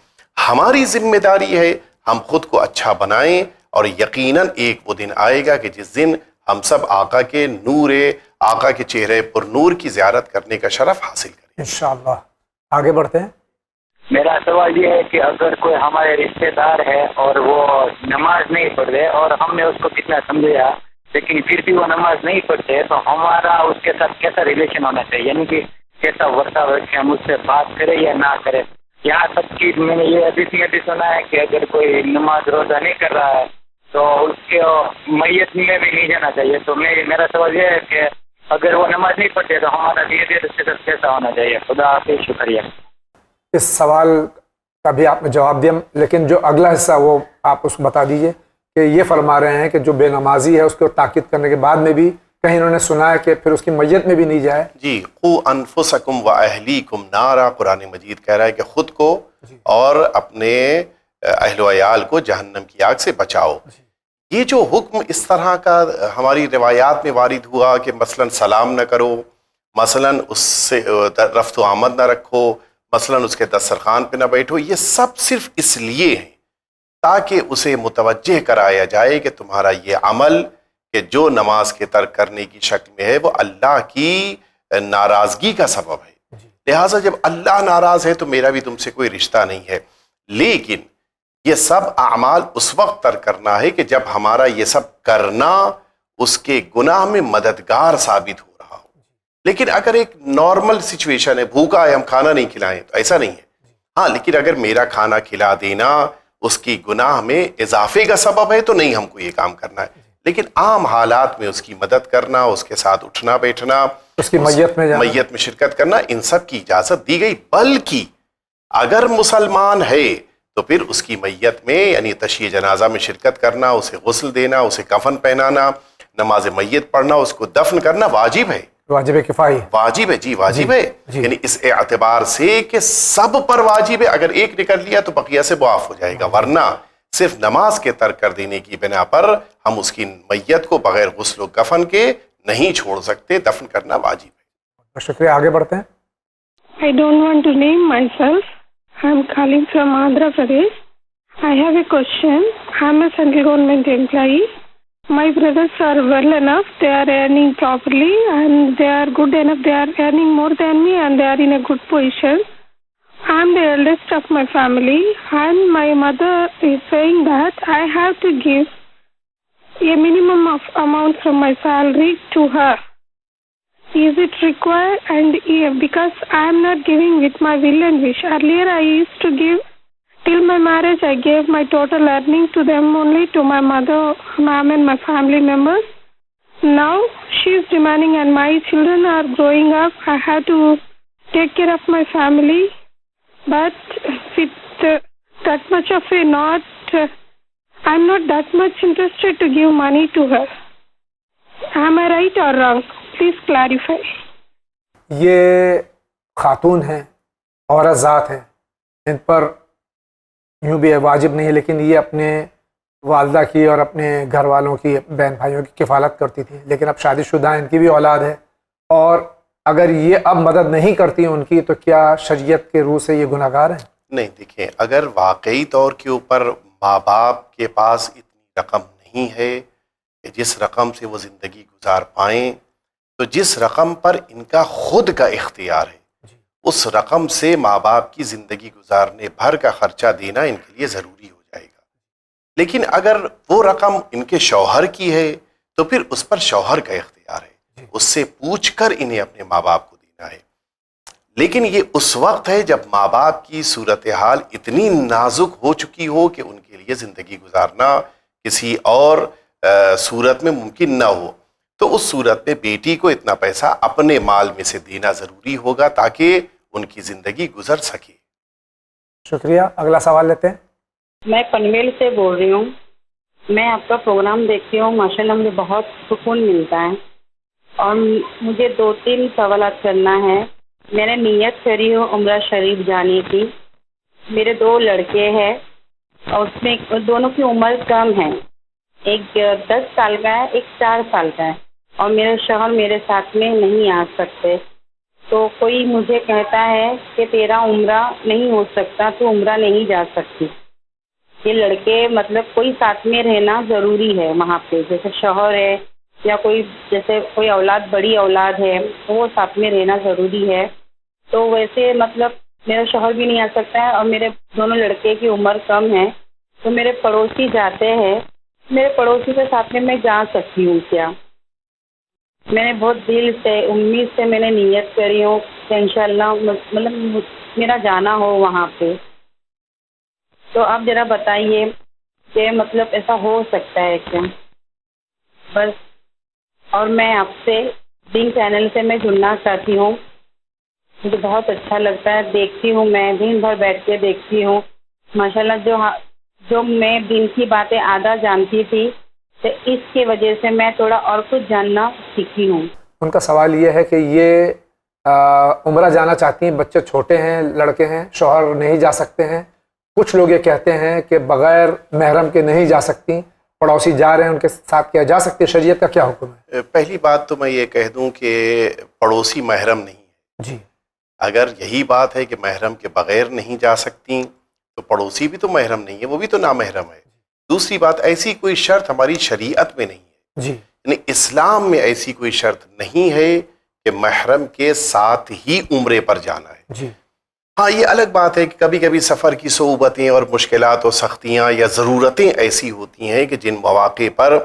ہماری ذمہ داری ہے ہم خود کو اچھا بنائیں اور یقیناً ایک وہ دن آئے گا کہ جس دن ہم سب آقا کے نور، آقا کے چہرے پر نور کی زیارت کرنے کا شرف حاصل کریں انشاءاللہ. آگے بڑھتے ہیں. میرا سوال یہ ہے کہ اگر کوئی ہمارے رشتے دار ہے اور وہ نماز نہیں پڑھ رہے اور ہم نے اس کو کتنا سمجھایا لیکن پھر بھی وہ نماز نہیں پڑھتے تو ہمارا اس کے ساتھ کیسا ریلیشن ہونا چاہیے؟ یعنی کہ کیسا ورتاؤ ہے کہ ہم اس سے بات کریں یا نہ کریں؟ یہاں تک کہ میں نے یہ حدیث میں بھی سنا ہے کہ اگر کوئی نماز روزہ نہیں کر رہا ہے تو اس کے میت میں بھی نہیں جانا چاہیے. تو میرا سوال یہ ہے کہ اگر وہ نماز نہیں پڑھتے تو ہمارا دھیرے دھیرے اس کے ساتھ کیسا ہونا چاہیے؟ خدا حافظ. شکریہ. اس سوال کا بھی آپ نے جواب دیا، لیکن جو اگلا حصہ وہ آپ اس کو بتا دیجئے کہ یہ فرما رہے ہیں کہ جو بے نمازی ہے اس کو تاکید کرنے کے بعد میں بھی کہیں انہوں نے سنا ہے کہ پھر اس کی میت میں بھی نہیں جائے. جی، قو انفسکم و اہلیکم نارا، قرآن مجید کہہ رہا ہے کہ خود کو اور اپنے اہل و عیال کو جہنم کی آگ سے بچاؤ. یہ جو حکم اس طرح کا ہماری روایات میں وارد ہوا کہ مثلا سلام نہ کرو، مثلا اس سے رفت و آمد نہ رکھو، مثلا اس کے دسترخوان پہ نہ بیٹھو، یہ سب صرف اس لیے ہیں تاکہ اسے متوجہ کرایا جائے کہ تمہارا یہ عمل کہ جو نماز کے ترک کرنے کی شکل میں ہے وہ اللہ کی ناراضگی کا سبب ہے. لہٰذا جب اللہ ناراض ہے تو میرا بھی تم سے کوئی رشتہ نہیں ہے. لیکن یہ سب اعمال اس وقت ترک کرنا ہے کہ جب ہمارا یہ سب کرنا اس کے گناہ میں مددگار ثابت ہو رہا ہو. لیکن اگر ایک نارمل سچویشن ہے، بھوکا ہے، ہم کھانا نہیں کھلائیں تو ایسا نہیں ہے. ہاں، لیکن اگر میرا کھانا کھلا دینا اس کی گناہ میں اضافے کا سبب ہے تو نہیں ہم کو یہ کام کرنا ہے. لیکن عام حالات میں اس کی مدد کرنا، اس کے ساتھ اٹھنا بیٹھنا، اس کی میت میں شرکت کرنا، ان سب کی اجازت دی گئی. بلکہ اگر مسلمان ہے تو پھر اس کی میت میں یعنی تشییع جنازہ میں شرکت کرنا، اسے غسل دینا، اسے کفن پہنانا، نماز میت پڑھنا، اس کو دفن کرنا واجب ہے. واجب کفائی واجب ہے، جی واجب ہے. یعنی اس اعتبار سے کہ سب پر واجب ہے، اگر ایک نے کر لیا تو بقیہ سے معاف ہو جائے گا، ورنہ صرف نماز کے ترک کر دینے کی بنا پر ہم اس کی میت کو بغیر غسل و کفن کے نہیں چھوڑ سکتے، دفن کرنا واجب ہے. شکریہ، آگے بڑھتے ہیں. I don't want to name myself. I'm calling from Andhra Pradesh. I have a question. I'm a central government employee. My brothers are well enough. They are earning properly and they are good enough. They are earning more than me and they are in a good position. I'm the eldest of my family and my mother is saying that I have to give a minimum of amount from my salary to her. Is it required? And because I am not giving with my will and wish. Earlier I used to give, till my marriage I gave my total earning to them only, to my mother, ma'am and my family members. Now she is demanding and my children are growing up. I have to take care of my family. But with that much of a I'm not that much interested to give money to her. Am I right or wrong? Please clarify. یہ خاتون ہیں، عورت ذات ہیں، ان پر یوں بھی واجب نہیں ہے، لیکن یہ اپنے والدہ کی اور اپنے گھر والوں کی، بہن بھائیوں کی کفالت کرتی تھی. لیکن اب شادی شدہ ہیں، ان کی بھی اولاد ہے، اور اگر یہ اب مدد نہیں کرتی ان کی تو کیا شریعت کے روح سے یہ گناہ گار ہیں؟ نہیں، دیکھیں، اگر واقعی طور کے اوپر ماں باپ کے پاس اتنی رقم نہیں ہے کہ جس رقم سے وہ زندگی گزار پائیں، تو جس رقم پر ان کا خود کا اختیار ہے اس رقم سے ماں باپ کی زندگی گزارنے بھر کا خرچہ دینا ان کے لیے ضروری ہو جائے گا. لیکن اگر وہ رقم ان کے شوہر کی ہے تو پھر اس پر شوہر کا اختیار ہے، اس سے پوچھ کر انہیں اپنے ماں باپ کو دینا ہے. لیکن یہ اس وقت ہے جب ماں باپ کی صورتحال اتنی نازک ہو چکی ہو کہ ان کے لیے زندگی گزارنا کسی اور صورت میں ممکن نہ ہو. تو اس صورت میں بیٹی کو اتنا پیسہ اپنے مال میں سے دینا ضروری ہوگا تاکہ ان کی زندگی گزر سکے. شکریہ، اگلا سوال لیتے ہیں. میں پنویل سے بول رہی ہوں. میں آپ کا پروگرام دیکھتی ہوں، ماشاءاللہ مجھے بہت سکون ملتا ہے، اور مجھے 2-3 سوالات کرنا ہے. میں نے نیت کری ہوں عمرہ شریف جانے کی. میرے 2 لڑکے ہیں اور اس میں دونوں کی عمر کم ہے، ایک 10 سال کا ہے، ایک 4 سال کا ہے، اور میرے شوہر میرے ساتھ میں نہیں آ سکتے. تو کوئی مجھے کہتا ہے کہ تیرا عمرہ نہیں ہو سکتا، تو عمرہ نہیں جا سکتی. یہ لڑکے مطلب کوئی ساتھ میں رہنا ضروری ہے وہاں پہ، جیسے شوہر ہے یا کوئی جیسے کوئی اولاد، بڑی اولاد ہے تو وہ ساتھ میں رہنا ضروری ہے. تو ویسے مطلب میرا شوہر بھی نہیں آ سکتا ہے اور میرے دونوں لڑکے کی عمر کم ہے، تو میرے پڑوسی جاتے ہیں. میرے پڑوسی کے ساتھ میں جا سکتی ہوں کیا؟ میں نے بہت دل سے امید سے میں نے نیت کری ہوں کہ انشاءاللہ مطلب میرا جانا ہو وہاں پہ. تو آپ ذرا بتائیے کہ مطلب ایسا ہو سکتا ہے کیا؟ بس. اور میں آپ سے دین چینل سے میں جڑنا چاہتی ہوں، مجھے بہت اچھا لگتا ہے، دیکھتی ہوں، میں دن بھر بیٹھ کے دیکھتی ہوں. ماشاءاللہ جو میں دین کی باتیں آدھا جانتی تھی تو اس کی وجہ سے میں تھوڑا اور کچھ جاننا سیکھی ہوں. ان کا سوال یہ ہے کہ یہ عمرہ جانا چاہتی ہیں، بچے چھوٹے ہیں، لڑکے ہیں، شوہر نہیں جا سکتے ہیں. کچھ لوگ یہ کہتے ہیں کہ بغیر محرم کے نہیں جا سکتی، پڑوسی جا رہے ہیں ان کے ساتھ کیا جا سکتی ہے؟ شریعت کا کیا حکم ہے؟ پہلی بات تو میں یہ کہہ دوں کہ پڑوسی محرم نہیں ہے. جی، اگر یہی بات ہے کہ محرم کے بغیر نہیں جا سکتی تو پڑوسی بھی تو محرم نہیں ہے، وہ بھی تو نامحرم ہے. دوسری بات، ایسی کوئی شرط ہماری شریعت میں نہیں ہے. جی، یعنی اسلام میں ایسی کوئی شرط نہیں ہے کہ محرم کے ساتھ ہی عمرے پر جانا ہے. جی، ہاں، یہ الگ بات ہے کہ کبھی کبھی سفر کی صعوبتیں اور مشکلات و سختیاں یا ضرورتیں ایسی ہوتی ہیں کہ جن مواقع پر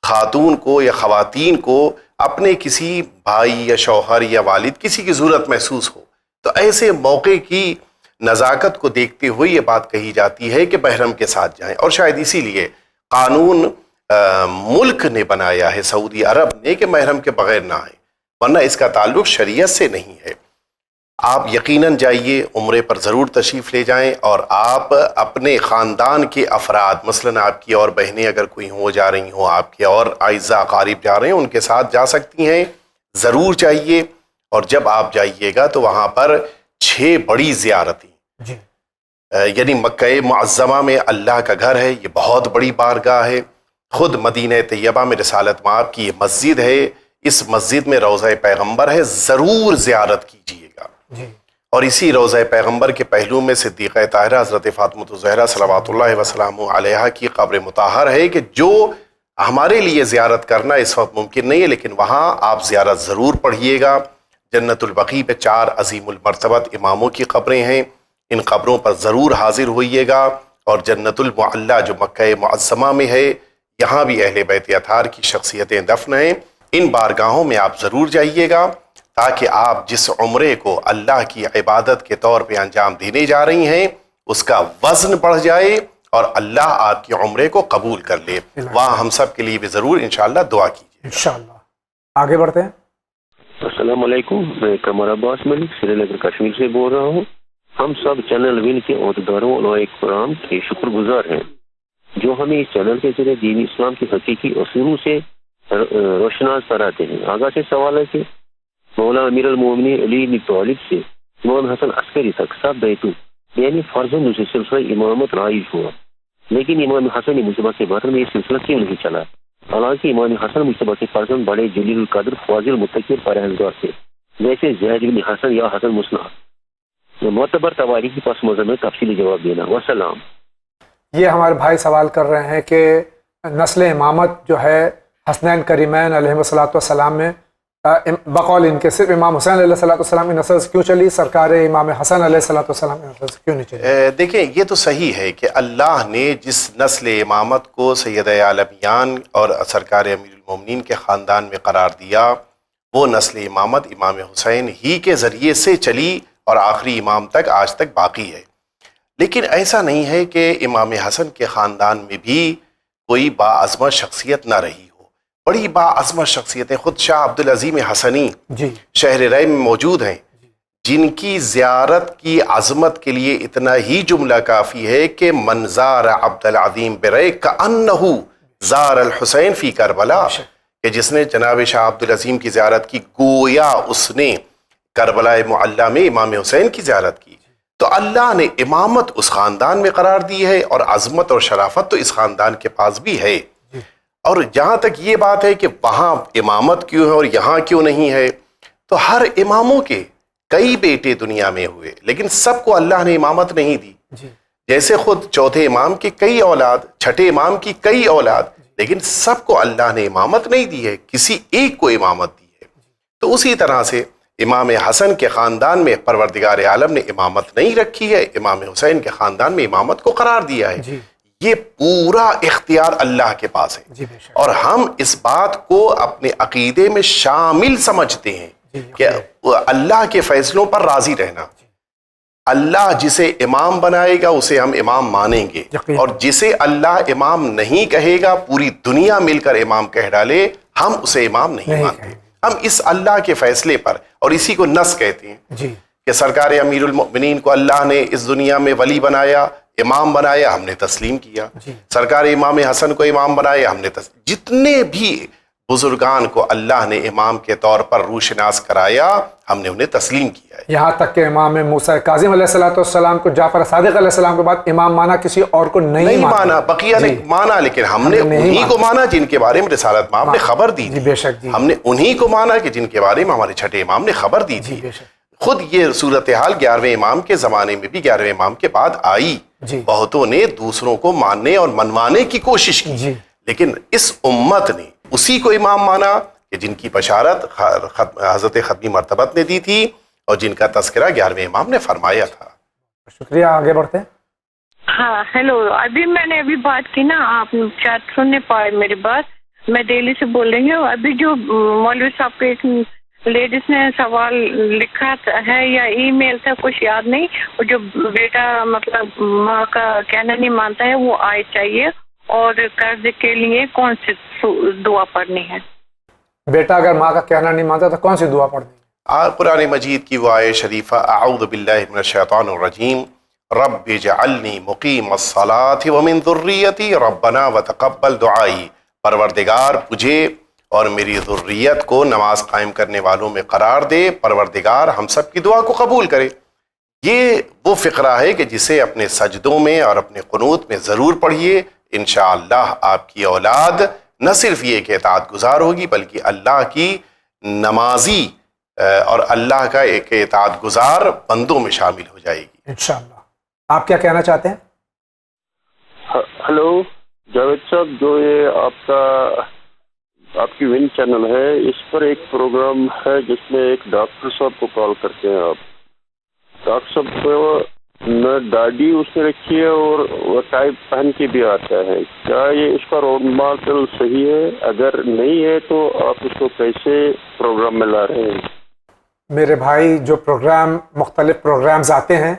خاتون کو یا خواتین کو اپنے کسی بھائی یا شوہر یا والد کسی کی ضرورت محسوس ہو، تو ایسے موقع کی نزاکت کو دیکھتے ہوئے یہ بات کہی جاتی ہے کہ محرم کے ساتھ جائیں. اور شاید اسی لیے قانون ملک نے بنایا ہے، سعودی عرب نے، کہ محرم کے بغیر نہ آئیں، ورنہ اس کا تعلق شریعت سے نہیں ہے۔ آپ یقیناً جائیے، عمرے پر ضرور تشریف لے جائیں، اور آپ اپنے خاندان کے افراد، مثلاً آپ کی اور بہنیں اگر کوئی ہوں جا رہی ہوں، آپ کے اور اعزاء اقارب جا رہے ہیں، ان کے ساتھ جا سکتی ہیں، ضرور جائیے۔ اور جب آپ جائیے گا تو وہاں پر 6 بڑی زیارتیں، یعنی مکہ معظمہ میں اللہ کا گھر ہے، یہ بہت بڑی بارگاہ ہے، خود مدینہ طیبہ میں رسالت مآب کی یہ مسجد ہے، اس مسجد میں روضہ پیغمبر ہے، ضرور زیارت کیجیے گا۔ اور اسی روضہ پیغمبر کے پہلو میں صدیقہ طاہرہ حضرت فاطمہ الزہرا صلوات اللہ وسلامہ علیہا کی قبر مطہر ہے، کہ جو ہمارے لیے زیارت کرنا اس وقت ممکن نہیں ہے، لیکن وہاں آپ زیارت ضرور پڑھیے گا۔ جنت البقیع پہ 4 عظیم المرتبت اماموں کی قبریں ہیں، ان قبروں پر ضرور حاضر ہوئیے گا۔ اور جنت المعلا جو مکہ معظمہ میں ہے، یہاں بھی اہل بیت اطہار کی شخصیتیں دفن ہیں، ان بارگاہوں میں آپ ضرور جائیے گا، تاکہ آپ جس عمرے کو اللہ کی عبادت کے طور پہ انجام دینے جا رہی ہیں اس کا وزن بڑھ جائے اور اللہ آپ کی عمرے کو قبول کر لے۔ وہاں ہم سب کے لیے بھی ضرور انشاءاللہ دعا کیجیے۔ انشاءاللہ آگے بڑھتے ہیں۔ السلام علیکم، میں قمر عباس ملک سری نگر کشمیر سے بول رہا ہوں۔ ہم سب چینل ون کے عہدیداروں اور کرام کے شکر گزار ہیں جو ہمیں اس چینل کے ذریعے دین اسلام کی حقیقی اصولوں سے روشناس کراتے ہیں۔ آگاہ سے سوال ہے کہ مولانا امیر المومنین علی بن طالب سے امام حسن عسکری تک سب بیتوں یعنی فرزند سے سلسلہ امامت رائج ہوا، لیکن امام حسن مجتبیٰ کے بارے میں یہ سلسلہ کیوں نہیں چلا؟ حالانکہ امام حسن مجتبیٰ کے فرزند بڑے جلیل القدر فاضل متقی پرہیزگار تھے، جیسے زید بن حسن یا حسن مصنع۔ معتبر تواریخ کی پس منظر میں تفصیلی جواب دینا۔ وسلام۔ یہ ہمارے بھائی سوال کر رہے ہیں کہ نسل امامت جو ہے حسنین کریمین علیہ الصلوۃ والسلام میں بقول ان کے صرف امام حسین علیہ الصلوۃ والسلام کی نسل سے کیوں چلی، سرکار امام حسن علیہ الصلوۃ والسلام کی نسل سے کیوں نہیں چلی؟ دیکھیں، یہ تو صحیح ہے کہ اللہ نے جس نسل امامت کو سید عالمیان اور سرکار امیر المومنین کے خاندان میں قرار دیا، وہ نسل امامت امام حسین ہی کے ذریعے سے چلی اور آخری امام تک آج تک باقی ہے۔ لیکن ایسا نہیں ہے کہ امام حسن کے خاندان میں بھی کوئی باعظمت شخصیت نہ رہی ہو، بڑی باعظمت شخصیتیں خود شاہ عبدالعظیم حسنی شہر رے میں موجود ہیں، جن کی زیارت کی عظمت کے لیے اتنا ہی جملہ کافی ہے کہ من زار عبدالعظیم برے کأنہ زار الحسین فی کربلا، کہ جس نے جناب شاہ عبدالعظیم کی زیارت کی گویا اس نے کربلا معلی میں امام حسین کی زیارت کی۔ تو اللہ نے امامت اس خاندان میں قرار دی ہے، اور عظمت اور شرافت تو اس خاندان کے پاس بھی ہے۔ اور جہاں تک یہ بات ہے کہ وہاں امامت کیوں ہے اور یہاں کیوں نہیں ہے، تو ہر اماموں کے کئی بیٹے دنیا میں ہوئے، لیکن سب کو اللہ نے امامت نہیں دی۔ جیسے خود چوتھے امام کی کئی اولاد، چھٹے امام کی کئی اولاد، لیکن سب کو اللہ نے امامت نہیں دی ہے، کسی ایک کو امامت دی ہے۔ تو اسی طرح سے امام حسن کے خاندان میں پروردگار عالم نے امامت نہیں رکھی ہے، امام حسین کے خاندان میں امامت کو قرار دیا ہے۔ یہ پورا اختیار اللہ کے پاس ہے، اور ہم اس بات کو اپنے عقیدے میں شامل سمجھتے ہیں کہ اللہ کے فیصلوں پر راضی رہنا۔ اللہ جسے امام بنائے گا اسے ہم امام مانیں گے، اور جسے اللہ امام نہیں کہے گا، پوری دنیا مل کر امام کہہ ڈالے، ہم اسے امام نہیں مانتے۔ ہم اس اللہ کے فیصلے پر، اور اسی کو نص کہتے ہیں کہ سرکار امیر المؤمنین کو اللہ نے اس دنیا میں ولی بنایا، امام بنایا، ہم نے تسلیم کیا۔ سرکار امام حسن کو امام بنایا، ہم نے جتنے بھی بزرگان کو اللہ نے امام کے طور پر روشناس کرایا، ہم نے انہیں تسلیم کیا ہے۔ یہاں تک کہ امام موسیٰ کاظم علیہ السلام کو جعفر صادق علیہ السلام کے بعد امام مانا، کسی اور کو نہیں مانا، بقیہ نے مانا، لیکن ہم نے انہی کو مانا جن کے بارے میں رسالت مآب نے خبر دی تھی۔ بے شک ہم نے انہی کو مانا کہ جن کے بارے میں ہمارے چھٹے امام نے خبر دی تھی۔ خود یہ صورتحال 11ویں امام کے زمانے میں بھی 11ویں امام کے بعد آئی، بہتوں نے دوسروں کو ماننے اور منوانے کی کوشش کی، لیکن اس امت نے اسی کو امام مانا کہ جن کی بشارت حضرت ختمی مرتبت نے دی تھی اور جن کا تذکرہ 11ویں امام نے فرمایا تھا۔ شکریہ، آگے بڑھتے ہیں۔ ہاں ہیلو، ابھی میں نے بات کی نا، آپ شاید سننے پائے میری بات، میں دہلی سے بول رہی ہوں۔ ابھی جو مولوی صاحب کے ایک لیڈیز نے سوال لکھا ہے یا ای میل تھا، کچھ یاد نہیں، اور جو بیٹا مطلب ماں کا کہنا نہیں مانتا ہے وہ آئے چاہیے، اور قرض کے لیے کون سی دعا پڑھنی ہے؟ بیٹا اگر ماں کا کہنا نہیں مانتا تو کون سی دعا پڑھنی ہے؟ قرآن مجید کی وہ آیت شریفہ اعوذ باللہ من الشیطان الرجیم رب اجعلنی مقیم الصلاۃ ومن ذریتی ربنا وتقبل دعائی، پروردگار مجھے اور میری ذریت کو نماز قائم کرنے والوں میں قرار دے، پروردگار ہم سب کی دعا کو قبول کرے۔ یہ وہ فقرہ ہے کہ جسے اپنے سجدوں میں اور اپنے قنوت میں ضرور پڑھیے، انشاءاللہ آپ کی اولاد نہ صرف یہ کہ اطاعت گزار ہوگی بلکہ اللہ کی نمازی اور اللہ کا ایک اطاعت گزار بندوں میں شامل ہو جائے گی انشاءاللہ۔ آپ کیا کہنا چاہتے ہیں؟ ہلو جاوید صاحب، جو یہ آپ کی ون چینل ہے، اس پر ایک پروگرام ہے جس میں ایک ڈاکٹر صاحب کو کال کرتے ہیں آپ۔ ڈاکٹر صاحب کو نہ داڑھی اس نے رکھی ہے اور وہ ٹائپ پہن کے بھی آتا ہے، کیا یہ اس کا رول ماڈل صحیح ہے؟ اگر نہیں ہے تو آپ اس کو کیسے پروگرام میں لا رہے ہیں؟ میرے بھائی، جو مختلف پروگرامز آتے ہیں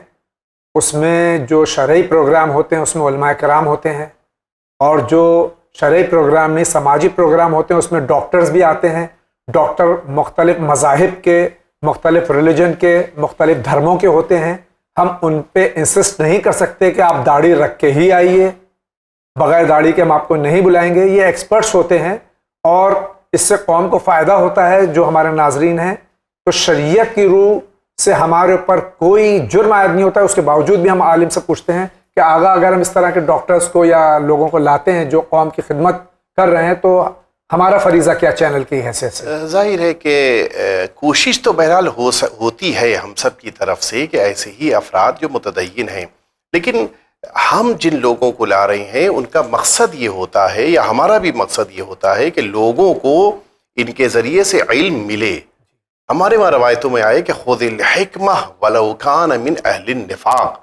اس میں جو شرعی پروگرام ہوتے ہیں اس میں علماء کرام ہوتے ہیں، اور جو شرعی پروگرام نہیں سماجی پروگرام ہوتے ہیں اس میں ڈاکٹرز بھی آتے ہیں۔ ڈاکٹر مختلف مذاہب کے، مختلف ریلیجن کے، مختلف دھرموں کے ہوتے ہیں۔ ہم ان پہ انسسٹ نہیں کر سکتے کہ آپ داڑھی رکھ کے ہی آئیے، بغیر داڑھی کے ہم آپ کو نہیں بلائیں گے۔ یہ ایکسپرٹس ہوتے ہیں اور اس سے قوم کو فائدہ ہوتا ہے۔ جو ہمارے ناظرین ہیں، تو شریعت کی روح سے ہمارے اوپر کوئی جرم عائد نہیں ہوتا ہے، اس کے باوجود بھی ہم عالم سے پوچھتے ہیں کہ آگا اگر ہم اس طرح کے ڈاکٹرز کو یا لوگوں کو لاتے ہیں جو قوم کی خدمت کر رہے ہیں تو ہمارا فریضہ کیا چینل کی حیثیت سے؟ ظاہر ہے کہ کوشش تو بہرحال ہوتی ہے ہم سب کی طرف سے کہ ایسے ہی افراد جو متدین ہیں، لیکن ہم جن لوگوں کو لا رہے ہیں ان کا مقصد یہ ہوتا ہے، یا ہمارا بھی مقصد یہ ہوتا ہے کہ لوگوں کو ان کے ذریعے سے علم ملے۔ ہمارے وہاں روایتوں میں آئے کہ خذ الحکمہ ولو کان من اہل النفاق،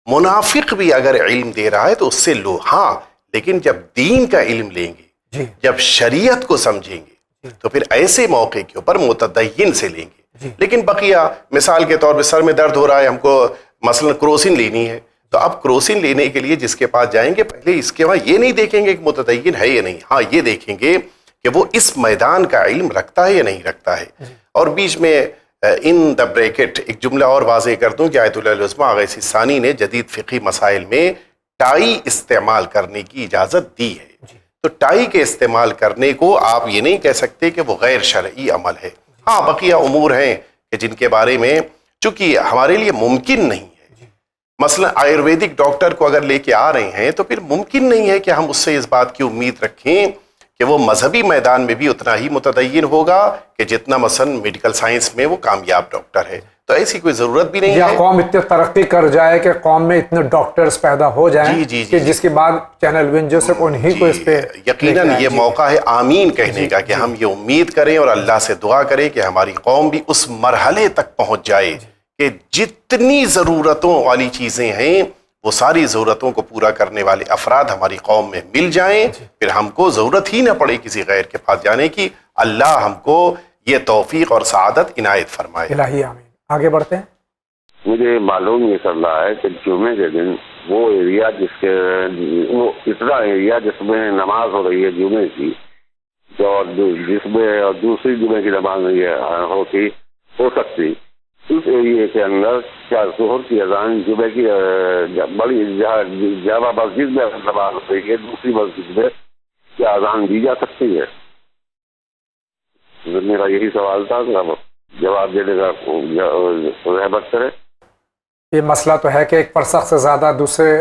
منافق بھی اگر علم دے رہا ہے تو اس سے لو، ہاں لیکن جب دین کا علم لیں گے، جب شریعت کو سمجھیں گے تو پھر ایسے موقع کے اوپر متدین سے لیں گے۔ لیکن بقیہ مثال کے طور پہ سر میں درد ہو رہا ہے، ہم کو مثلا کروسین لینی ہے، تو اب کروسین لینے کے لیے جس کے پاس جائیں گے پہلے اس کے وہاں یہ نہیں دیکھیں گے کہ متدین ہے یا نہیں، ہاں یہ دیکھیں گے کہ وہ اس میدان کا علم رکھتا ہے یا نہیں رکھتا ہے۔ اور بیچ میں ان دا بریکٹ ایک جملہ اور واضح کر دوں کہ آیت اللہ العظمیٰ اغیث ثانی نے جدید فقہی مسائل میں ٹائی استعمال کرنے کی اجازت دی ہے، تو ٹائی کے استعمال کرنے کو آپ یہ نہیں کہہ سکتے کہ وہ غیر شرعی عمل ہے۔ ہاں بقیہ امور ہیں کہ جن کے بارے میں چونکہ ہمارے لیے ممکن نہیں ہے، مثلا آیورویدک ڈاکٹر کو اگر لے کے آ رہے ہیں تو پھر ممکن نہیں ہے کہ ہم اس سے اس بات کی امید رکھیں کہ وہ مذہبی میدان میں بھی اتنا ہی متدین ہوگا کہ جتنا مثلا میڈیکل سائنس میں وہ کامیاب ڈاکٹر ہے، تو ایسی کوئی ضرورت بھی نہیں یا ہے۔ قوم اتنی ترقی کر جائے کہ قوم میں اتنے ڈاکٹرز پیدا ہو جائیں کہ جس کے بعد چینل ون جو صرف انہی کو اس پہ یقیناً یہ موقع ہے آمین کہنے کا کہ ہم یہ امید کریں اور اللہ سے دعا کریں کہ ہماری قوم بھی اس مرحلے تک پہنچ جائے کہ جتنی ضرورتوں والی چیزیں ہیں وہ ساری ضرورتوں کو پورا کرنے والے افراد ہماری قوم میں مل جائیں، پھر ہم کو ضرورت ہی نہ پڑے کسی غیر کے پاس جانے کی۔ اللہ ہم کو یہ توفیق اور سعادت عنایت فرمائے۔ الہی آمین۔ آگے بڑھتے ہیں۔ مجھے معلوم یہ چل رہا ہے کہ جمعے کے دن وہ ایریا وہ اتنا ایریا جس میں نماز ہو رہی ہے جمعے کی، جس میں دوسری جمعے کی نماز نہیں ہو سکتی، اس ایریے کے اندر کیا ظہر کی اذان جمعے کی بڑی جامع مسجد میں نماز ہو رہی ہے، دوسری مسجد میں کیا اذان دی جا سکتی ہے؟ میرا یہی سوال تھا، جواب دینے کا رحمت کرے۔ یہ مسئلہ تو ہے کہ ایک فرسخ سے زیادہ دوسرے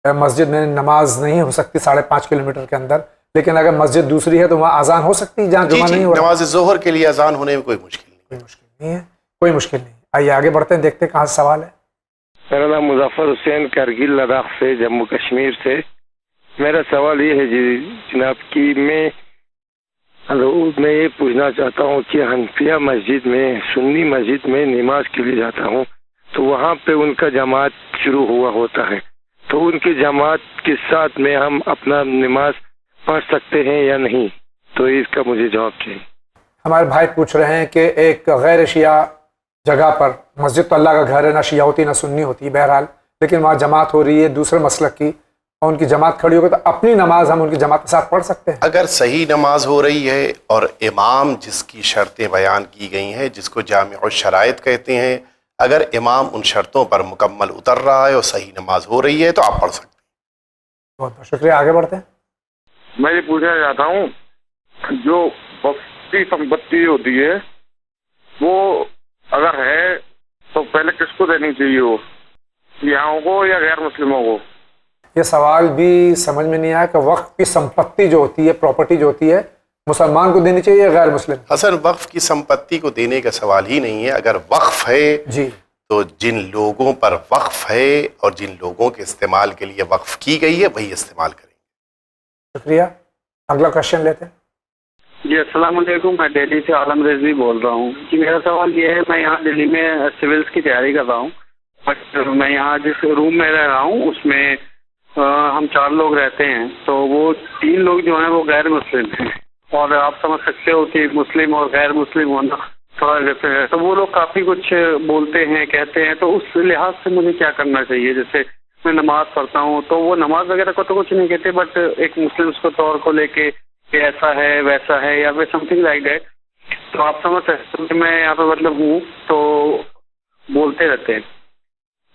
مسجد میں نماز نہیں ہو سکتی 5.5 کلومیٹر کے اندر، لیکن اگر مسجد دوسری ہے تو وہاں اذان ہو سکتی جہاں جمعہ نہیں ہو رہا۔ نماز ظہر کے لیے اذان ہونے میں کوئی مشکل نہیں ہے، کوئی مشکل نہیں۔ آئیے آگے بڑھتے ہیں، دیکھتے ہیں کہاں سے سوال ہے۔ میرا نام مظفر حسین، کرگل لداخ سے، جموں کشمیر سے۔ میرا سوال یہ ہے جناب کہ میں یہ پوچھنا چاہتا ہوں کہ حنفیہ مسجد میں، سنی مسجد میں نماز کے لیے جاتا ہوں تو وہاں پہ ان کا جماعت شروع ہوا ہوتا ہے، تو ان کی جماعت کے ساتھ میں ہم اپنا نماز پڑھ سکتے ہیں یا نہیں؟ تو اس کا مجھے جواب چاہیے۔ ہمارے بھائی پوچھ رہے ہیں کہ ایک غیر شیعہ جگہ پر، مسجد تو اللہ کا گھر ہے، نہ شیعہ ہوتی نہ سنی ہوتی بہرحال، لیکن وہاں جماعت ہو رہی ہے دوسرے مسلک کی، اور ان کی جماعت کھڑی ہوگی تو اپنی نماز ہم ان کی جماعت کے ساتھ پڑھ سکتے ہیں؟ اگر صحیح نماز ہو رہی ہے اور امام جس کی شرطیں بیان کی گئی ہیں، جس کو جامع الشرائط کہتے ہیں، اگر امام ان شرطوں پر مکمل اتر رہا ہے اور صحیح نماز ہو رہی ہے تو آپ پڑھ سکتے ہیں۔ بہت بہت شکریہ، آگے بڑھتے ہیں۔ میں یہ پوچھنا چاہتا ہوں، جو وقف کی سمپتی ہوتی ہے وہ اگر ہے تو پہلے کس کو دینی چاہیے، وہ یہاں کو یا غیر مسلموں کو؟ یہ سوال بھی سمجھ میں نہیں آیا کہ وقف کی سمپتی جو ہوتی ہے، پراپرٹی جو ہوتی ہے، مسلمان کو دینی چاہیے یا غیر مسلم؟ حسن، وقف کی سمپتی کو دینے کا سوال ہی نہیں ہے۔ اگر وقف ہے جی تو جن لوگوں پر وقف ہے اور جن لوگوں کے استعمال کے لیے وقف کی گئی ہے وہی استعمال کریں گے۔ شکریہ، اگلا کوشچن لیتے ہیں۔ جی السلام علیکم، میں دہلی سے عالم رضوی بول رہا ہوں۔ جی میرا سوال یہ ہے، میں یہاں دہلی میں سولس کی تیاری کر رہا ہوں، بٹ میں یہاں جس روم میں رہ رہا ہوں اس میں ہم 4 لوگ رہتے ہیں، تو وہ 3 لوگ جو ہیں وہ غیر مسلم ہیں، اور آپ سمجھ سکتے ہو کہ مسلم اور غیر مسلم ہونا تھوڑا ڈفرینٹ ہے، تو وہ لوگ کافی کچھ بولتے ہیں، کہتے ہیں، تو اس لحاظ سے مجھے کیا کرنا چاہیے؟ جیسے میں نماز پڑھتا ہوں تو وہ نماز وغیرہ کو تو کچھ نہیں کہتے، بٹ ایک مسلم کو طور کو لے کے کہ ایسا ہے ویسا ہے یا سم تھنگ لائک دیٹ، تو آپ سمجھ سکتے ہیں کہ میں یہاں پہ مطلب ہوں تو بولتے رہتے ہیں،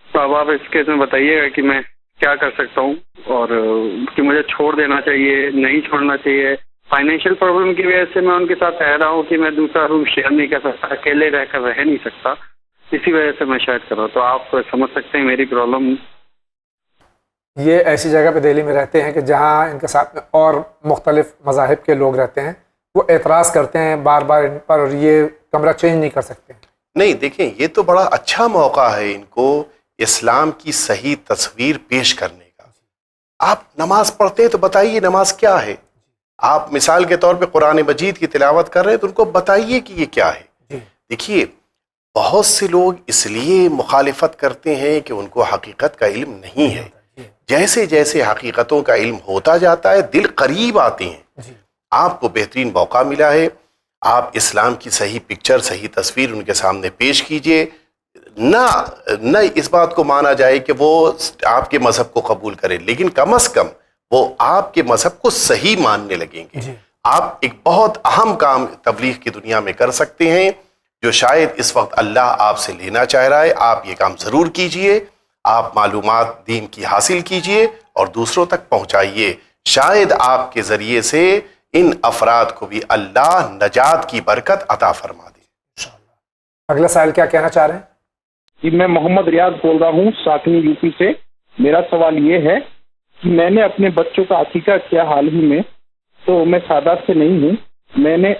تو اب آپ اس کیس میں بتائیے گا کہ میں کیا کر سکتا ہوں، اور کہ مجھے چھوڑ دینا چاہیے، نہیں چھوڑنا چاہیے؟ فائنینشیل پرابلم کی وجہ سے میں ان کے ساتھ رہ رہا ہوں کہ میں دوسرا روم شیئر نہیں کر سکتا، اکیلے رہ کر رہ نہیں سکتا، اسی وجہ سے میں شاید کر رہا ہوں، تو آپ سمجھ سکتے ہیں میری پرابلم۔ یہ ایسی جگہ پہ دہلی میں رہتے ہیں کہ جہاں ان کے ساتھ میں اور مختلف مذاہب کے لوگ رہتے ہیں، وہ اعتراض کرتے ہیں بار بار ان پر، اور یہ کمرہ چینج نہیں کر سکتے۔ نہیں دیکھیں، یہ تو بڑا اچھا موقع ہے ان کو اسلام کی صحیح تصویر پیش کرنے کا۔ آپ نماز پڑھتے ہیں تو بتائیے نماز کیا ہے، آپ مثال کے طور پہ قرآن مجید کی تلاوت کر رہے ہیں تو ان کو بتائیے کہ یہ کیا ہے۔ دیکھیے، بہت سے لوگ اس لیے مخالفت کرتے ہیں کہ ان کو حقیقت کا علم نہیں ہے۔ جیسے جیسے حقیقتوں کا علم ہوتا جاتا ہے دل قریب آتے ہیں۔ آپ کو بہترین موقع ملا ہے، آپ اسلام کی صحیح پکچر، صحیح تصویر ان کے سامنے پیش کیجئے۔ نہ اس بات کو مانا جائے کہ وہ آپ کے مذہب کو قبول کرے، لیکن کم از کم وہ آپ کے مذہب کو صحیح ماننے لگیں گے۔ آپ ایک بہت اہم کام تبلیغ کی دنیا میں کر سکتے ہیں جو شاید اس وقت اللہ آپ سے لینا چاہ رہا ہے۔ آپ یہ کام ضرور کیجئے، آپ معلومات دین کی حاصل کیجئے اور دوسروں تک پہنچائیے، شاید آپ کے ذریعے سے ان افراد کو بھی اللہ نجات کی برکت عطا فرما دے۔ اگلا سائل کیا کہنا چاہ رہے ہیں؟ جی میں محمد ریاض بول رہا ہوں ساکنی یو پی سے۔ میرا سوال یہ ہے کہ میں نے اپنے بچوں کا عقیقہ کیا حال ہی میں، تو میں سادات سے نہیں ہوں، میں نے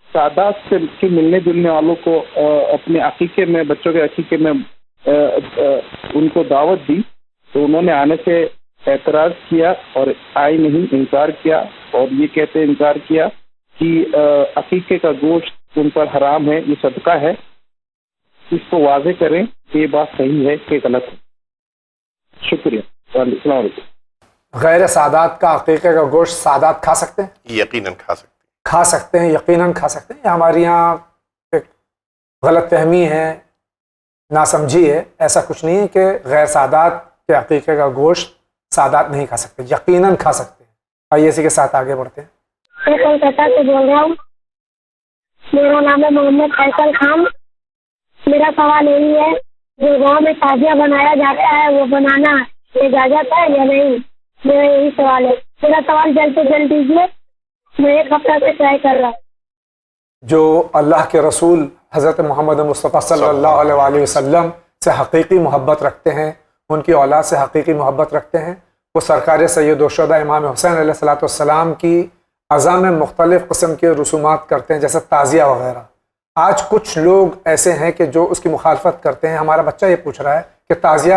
سادات سے ملنے جلنے والوں کو اپنے عقیقے میں، بچوں کے عقیقے میں ان کو دعوت دی، تو انہوں نے آنے سے اعتراض کیا اور آئے نہیں، انکار کیا، اور یہ کہتے انکار کیا کہ عقیقے کا گوشت ان پر حرام ہے، یہ صدقہ ہے۔ اس کو واضح کریں کہ یہ بات صحیح ہے کہ غلط ہے۔ شکریہ، السلام علیکم۔ غیر سادات کا عقیقے کا گوشت سادات کھا سکتے ہیں؟ یقیناً کھا سکتے ہیں، کھا سکتے ہیں، یقیناً کھا سکتے ہیں۔ یہ ہمارے یہاں ایک غلط فہمی ہے، ناسمجھی ہے، ایسا کچھ نہیں ہے کہ غیر سادات کے عقیقے کا گوشت سادات نہیں کھا سکتے، یقیناً کھا سکتے ہیں۔ آئیے اسی کے ساتھ آگے بڑھتے ہیں۔ میں کولکاتہ سے بول رہا ہوں، میرا نام ہے محمد فیصل خان۔ میرا سوال یہی ہے، جو گاؤں میں تازیہ بنایا جاتا ہے وہ بنانا اجازت ہے یا نہیں؟ میرا یہی سوال ہے، میرا سوال جلد سے جلد دیجیے، میں 1 ہفتہ سے ٹرائی کر رہا ہوں۔ جو اللہ کے رسول حضرت محمد مصطفیٰ صلی اللہ علیہ وآلہ وسلم سے حقیقی محبت رکھتے ہیں، ان کی اولاد سے حقیقی محبت رکھتے ہیں، وہ سرکار سید الشہداء امام حسین علیہ الصلوۃ والسلام کی اعضاء میں مختلف قسم کے رسومات کرتے ہیں، جیسے تعزیہ وغیرہ۔ آج کچھ لوگ ایسے ہیں کہ جو اس کی مخالفت کرتے ہیں۔ ہمارا بچہ یہ پوچھ رہا ہے کہ تعزیہ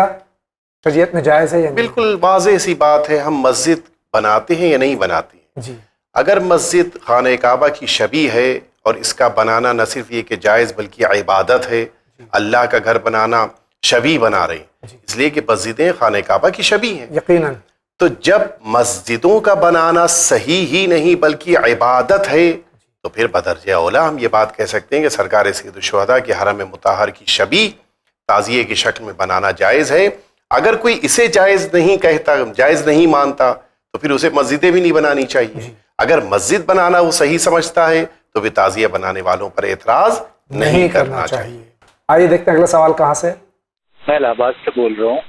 شریعت میں جائز ہے یا نہیں؟ بالکل واضح سی بات ہے، ہم مسجد بناتے ہیں یا نہیں بناتے ہیں؟ جی، اگر مسجد خانہ کعبہ کی شبیہ ہے اور اس کا بنانا نہ صرف یہ کہ جائز بلکہ عبادت ہے، اللہ کا گھر بنانا شبیہ بنا رہے ہیں، اس لیے کہ مسجدیں خانہ کعبہ کی شبیہ ہیں، یقیناً۔ تو جب مسجدوں کا بنانا صحیح ہی نہیں بلکہ عبادت ہے تو پھر بدرجہ اولا ہم یہ بات کہہ سکتے ہیں کہ سرکار سید الشہداء کے حرم مطہر کی شبیہ تعزیے کی شکل میں بنانا جائز ہے۔ اگر کوئی اسے جائز نہیں کہتا، جائز نہیں مانتا، تو پھر اسے مسجدیں بھی نہیں بنانی چاہیے. اگر مسجد بنانا وہ صحیح سمجھتا ہے تو وہ تعزیہ بنانے والوں پر اعتراض نہیں کرنا چاہیے. آئیے دیکھتے ہیں اگلا سوال کہاں سے. میں الہ آباد سے بول رہا ہوں،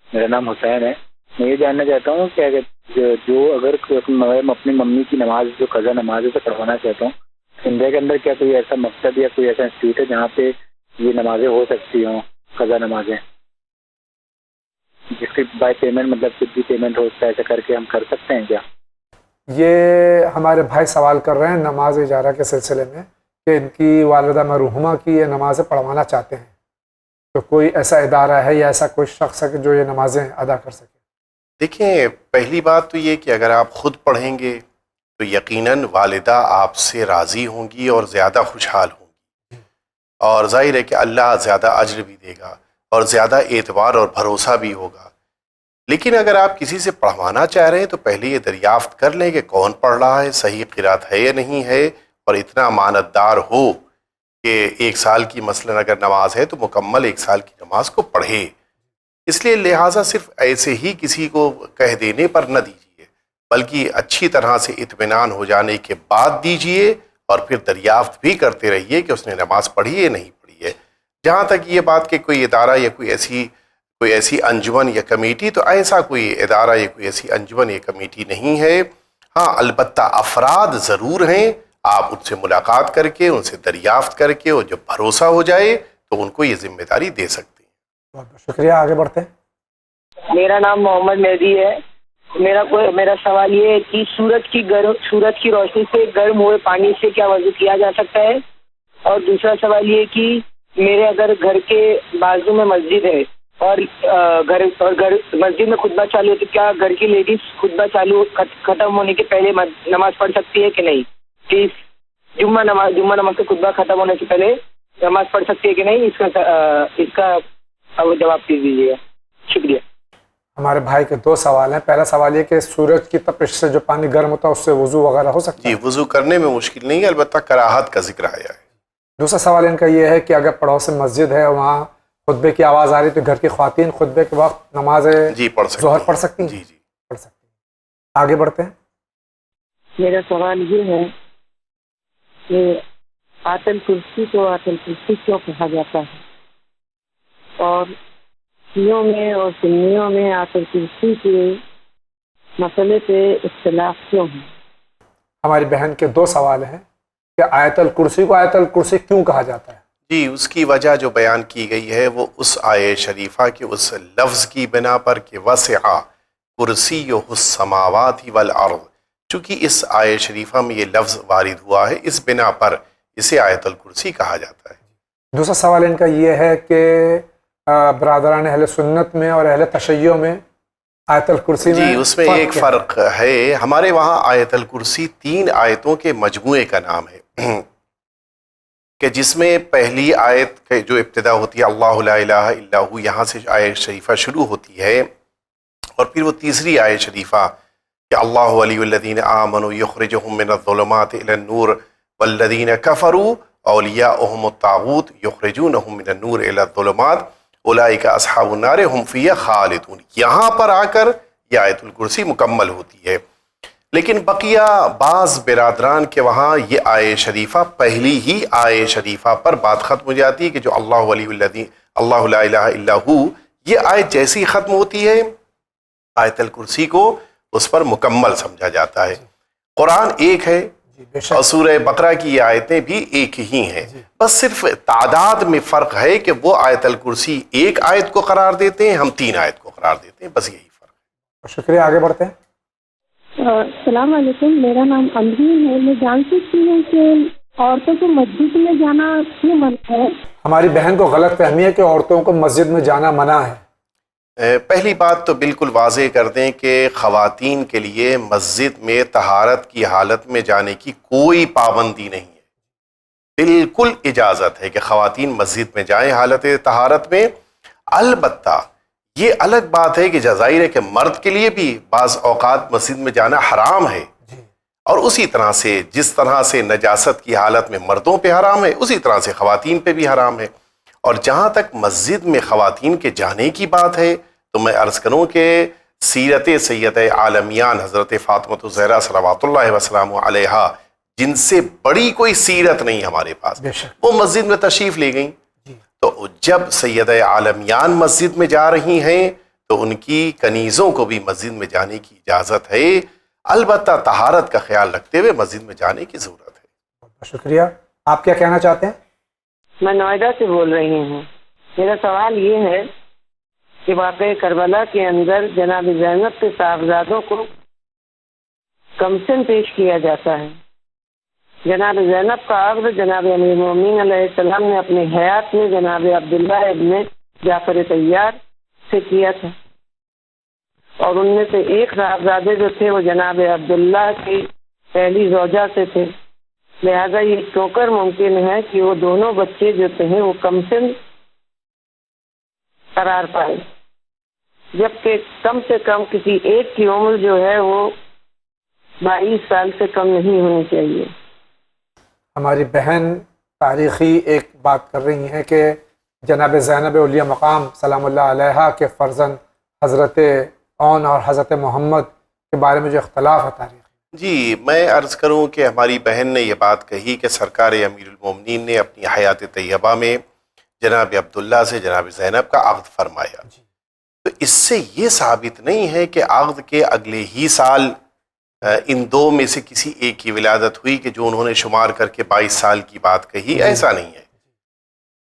میرا نام حسین ہے. میں یہ جاننا چاہتا ہوں کہ اگر اپنی ممی کی نماز جو قضا نماز ہے اسے پڑھوانا چاہتا ہوں، انڈیا کے اندر کیا کوئی ایسا مقصد یا کوئی ایسا انسٹیٹیوٹ ہے جہاں پہ یہ نمازیں ہو سکتی ہوں، قضا نمازیں، جس کی بائی پیمنٹ مطلب کچھ بھی پیمنٹ ہو اس کا ایسا کر کے ہم کر سکتے ہیں کیا؟ یہ ہمارے بھائی سوال کر رہے ہیں نماز اجارہ کے سلسلے میں کہ ان کی والدہ مرحومہ کی یہ نمازیں پڑھوانا چاہتے ہیں، تو کوئی ایسا ادارہ ہے یا ایسا کوئی شخص ہے کہ جو یہ نمازیں ادا کر سکے؟ دیکھیں، پہلی بات تو یہ کہ اگر آپ خود پڑھیں گے تو یقیناً والدہ آپ سے راضی ہوں گی اور زیادہ خوشحال ہوں گی، اور ظاہر ہے کہ اللہ زیادہ اجر بھی دے گا اور زیادہ اعتبار اور بھروسہ بھی ہوگا. لیکن اگر آپ کسی سے پڑھوانا چاہ رہے ہیں تو پہلے یہ دریافت کر لیں کہ کون پڑھ رہا ہے، صحیح قرات ہے یا نہیں ہے، اور اتنا امانت دار ہو کہ 1 سال کی مثلاً اگر نماز ہے تو مکمل 1 سال کی نماز کو پڑھے. اس لیے لہٰذا صرف ایسے ہی کسی کو کہہ دینے پر نہ دیجیے، بلکہ اچھی طرح سے اطمینان ہو جانے کے بعد دیجیے، اور پھر دریافت بھی کرتے رہیے کہ اس نے نماز پڑھی ہے نہیں پڑھی ہے. جہاں تک یہ بات کہ کوئی ادارہ یا کوئی ایسی انجمن یا کمیٹی، تو ایسا کوئی ادارہ یا کوئی ایسی انجمن یا کمیٹی نہیں ہے. ہاں البتہ افراد ضرور ہیں، آپ ان سے ملاقات کر کے ان سے دریافت کر کے اور جب بھروسہ ہو جائے تو ان کو یہ ذمہ داری دے سکتے ہیں. بہت بہت شکریہ، آگے بڑھتے ہیں. میرا نام محمد مہدی ہے. میرا سوال یہ ہے کہ سورج کی روشنی سے گرم ہوئے پانی سے کیا وضو کیا جا سکتا ہے؟ اور دوسرا سوال یہ کہ میرے اگر گھر کے بازو میں مسجد ہے اور گھر مسجد میں خطبہ چالو ہے تو کیا گھر کی لیڈیز خطبہ چالو ختم ہونے کے پہلے نماز پڑھ سکتی ہے کہ نہیں؟ پلیز جمعہ نماز کا خطبہ ختم ہونے سے پہلے نماز پڑھ سکتی ہے کہ نہیں، اس کا جواب دیجیے. شکریہ. ہمارے بھائی کے 2 سوال ہیں. پہلا سوال یہ کہ سورج کی تپش سے جو پانی گرم ہوتا ہے اس سے وضو وغیرہ ہو سکتا ہے؟ جی، وضو کرنے میں مشکل نہیں ہے، البتہ کراہت کا ذکر آیا ہے. دوسرا سوال ان کا یہ ہے کہ اگر پڑوس میں مسجد ہے وہاں خطبے کی آواز آ رہی تو گھر کی خواتین خطبے کے وقت نماز ظہر پڑھ سکتی ہیں؟ جی پڑھ سکتی ہیں. آگے بڑھتے ہیں. میرا سوال یہ ہے کہ آیت الکرسی کو آیت الکرسی کیوں کہا جاتا ہے، اور شیعوں میں اور سنیوں میں آیت الکرسی کے مسئلے پہ اختلاف کیوں ہے؟ ہماری بہن کے 2 سوال ہیں کہ آیت الکرسی کو آیت الکرسی کیوں کہا جاتا ہے؟ جی، اس کی وجہ جو بیان کی گئی ہے وہ اس آیت شریفہ کے اس لفظ کی بنا پر کہ وسع کرسیہ السماوات والارض، چونکہ اس آیت شریفہ میں یہ لفظ وارد ہوا ہے، اس بنا پر اسے آیت الکرسی کہا جاتا ہے. دوسرا سوال ان کا یہ ہے کہ برادران اہل سنت میں اور اہل تشیع میں آیت الکرسی میں جی اس میں ایک فرق ہے. ہمارے وہاں آیت الکرسی 3 آیتوں کے مجموعے کا نام ہے کہ جس میں پہلی آیت جو ابتدا ہوتی ہے اللہ لا الہ الا ہو، یہاں سے آیت شریفہ شروع ہوتی ہے، اور پھر وہ تیسری آیت شریفہ کہ اللہ ولی الذین آمنوا یخرجہم من الظلمات الی النور والذین کفروا اولیاؤہم الطاغوت یخرجونہم من النور الی الظلمات اولئک اصحاب النار ہم فیہا خالدون. یہاں پر آ کر یہ آیت الکرسی مکمل ہوتی ہے. لیکن بقیہ بعض برادران کے وہاں یہ آیت شریفہ پہلی ہی آیت شریفہ پر بات ختم ہو جاتی ہے کہ جو اللہ ولی الذین اللہ لا الہ الا ہو، یہ آیت جیسی ختم ہوتی ہے آیت الکرسی کو اس پر مکمل سمجھا جاتا ہے. قرآن ایک ہے اور سورہ بقرہ کی یہ آیتیں بھی ایک ہی ہیں، بس صرف تعداد میں فرق ہے کہ وہ آیت الکرسی ایک آیت کو قرار دیتے ہیں، ہم 3 آیت کو قرار دیتے ہیں، بس یہی فرق ہے. شکریہ. آگے بڑھتے ہیں. السلام علیکم، میرا نام امین ہے. میں جان سکتی ہوں کہ عورتوں کو مسجد میں جانا کیوں منع ہے؟ ہماری بہن کو غلط فہمی ہے کہ عورتوں کو مسجد میں جانا منع ہے. پہلی بات تو بالکل واضح کر دیں کہ خواتین کے لیے مسجد میں طہارت کی حالت میں جانے کی کوئی پابندی نہیں ہے، بالکل اجازت ہے کہ خواتین مسجد میں جائیں حالت طہارت میں. البتہ یہ الگ بات ہے کہ ظاہر ہے کہ مرد کے لیے بھی بعض اوقات مسجد میں جانا حرام ہے، اور اسی طرح سے جس طرح سے نجاست کی حالت میں مردوں پہ حرام ہے اسی طرح سے خواتین پہ بھی حرام ہے. اور جہاں تک مسجد میں خواتین کے جانے کی بات ہے تو میں عرض کروں کہ سیرت سید عالمیان حضرت فاطمۃ الزہرا صلوات اللہ وسلام علیہا، جن سے بڑی کوئی سیرت نہیں ہمارے پاس، وہ مسجد میں تشریف لے گئیں. تو جب سید عالمیان مسجد میں جا رہی ہیں تو ان کی کنیزوں کو بھی مسجد میں جانے کی اجازت ہے، البتہ طہارت کا خیال رکھتے ہوئے مسجد میں جانے کی ضرورت ہے. بہت شکریہ. آپ کیا کہنا چاہتے ہیں؟ میں نوئیڈا سے بول رہی ہوں. میرا سوال یہ ہے کہ واقعہ کربلا کے اندر جناب زینب کے صاحبزادوں کو کمسن پیش کیا جاتا ہے. جناب زینب کا عقد جناب امیر المومنین علیہ السلام نے اپنی حیات میں جناب عبداللہ ابن جعفر طیار سے کیا تھا، اور ان میں سے ایک صاحبزادے جو تھے وہ جناب عبداللہ کی پہلی زوجہ سے تھے. لہذا یہ ٹوکر ممکن ہے کہ وہ دونوں بچے جو تھے وہ کمسن قرار پائے، جبکہ کم سے کم کسی ایک کی عمر جو ہے وہ 22 سال سے کم نہیں ہونی چاہیے. ہماری بہن تاریخی ایک بات کر رہی ہیں کہ جناب زینب اولیاء مقام سلام اللہ علیہا کے فرزند حضرت اون اور حضرت محمد کے بارے میں جو اختلاف ہے تاریخ. جی میں عرض کروں کہ ہماری بہن نے یہ بات کہی کہ سرکار امیر المومنین نے اپنی حیات طیبہ میں جناب عبداللہ سے جناب زینب کا عقد فرمایا. تو اس سے یہ ثابت نہیں ہے کہ عقد کے اگلے ہی سال ان دو میں سے کسی ایک کی ولادت ہوئی کہ جو انہوں نے شمار کر کے 22 سال کی بات کہی، ایسا نہیں ہے.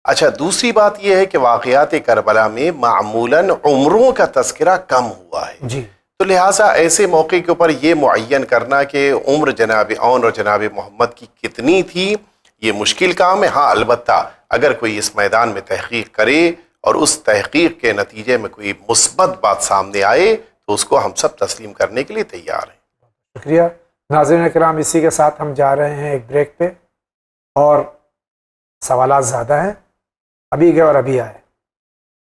اچھا، دوسری بات یہ ہے کہ واقعات کربلا میں معمولاً عمروں کا تذکرہ کم ہوا ہے، تو لہٰذا ایسے موقع کے اوپر یہ معین کرنا کہ عمر جناب اون اور جناب محمد کی کتنی تھی، یہ مشکل کام ہے. ہاں البتہ اگر کوئی اس میدان میں تحقیق کرے اور اس تحقیق کے نتیجے میں کوئی مثبت بات سامنے آئے تو اس کو ہم سب تسلیم کرنے کے لیے تیار ہیں. شکریہ. ناظرین کرام، اسی کے ساتھ ہم جا رہے ہیں ایک بریک پہ، اور سوالات زیادہ ہیں، ابھی گئے اور ابھی آئے.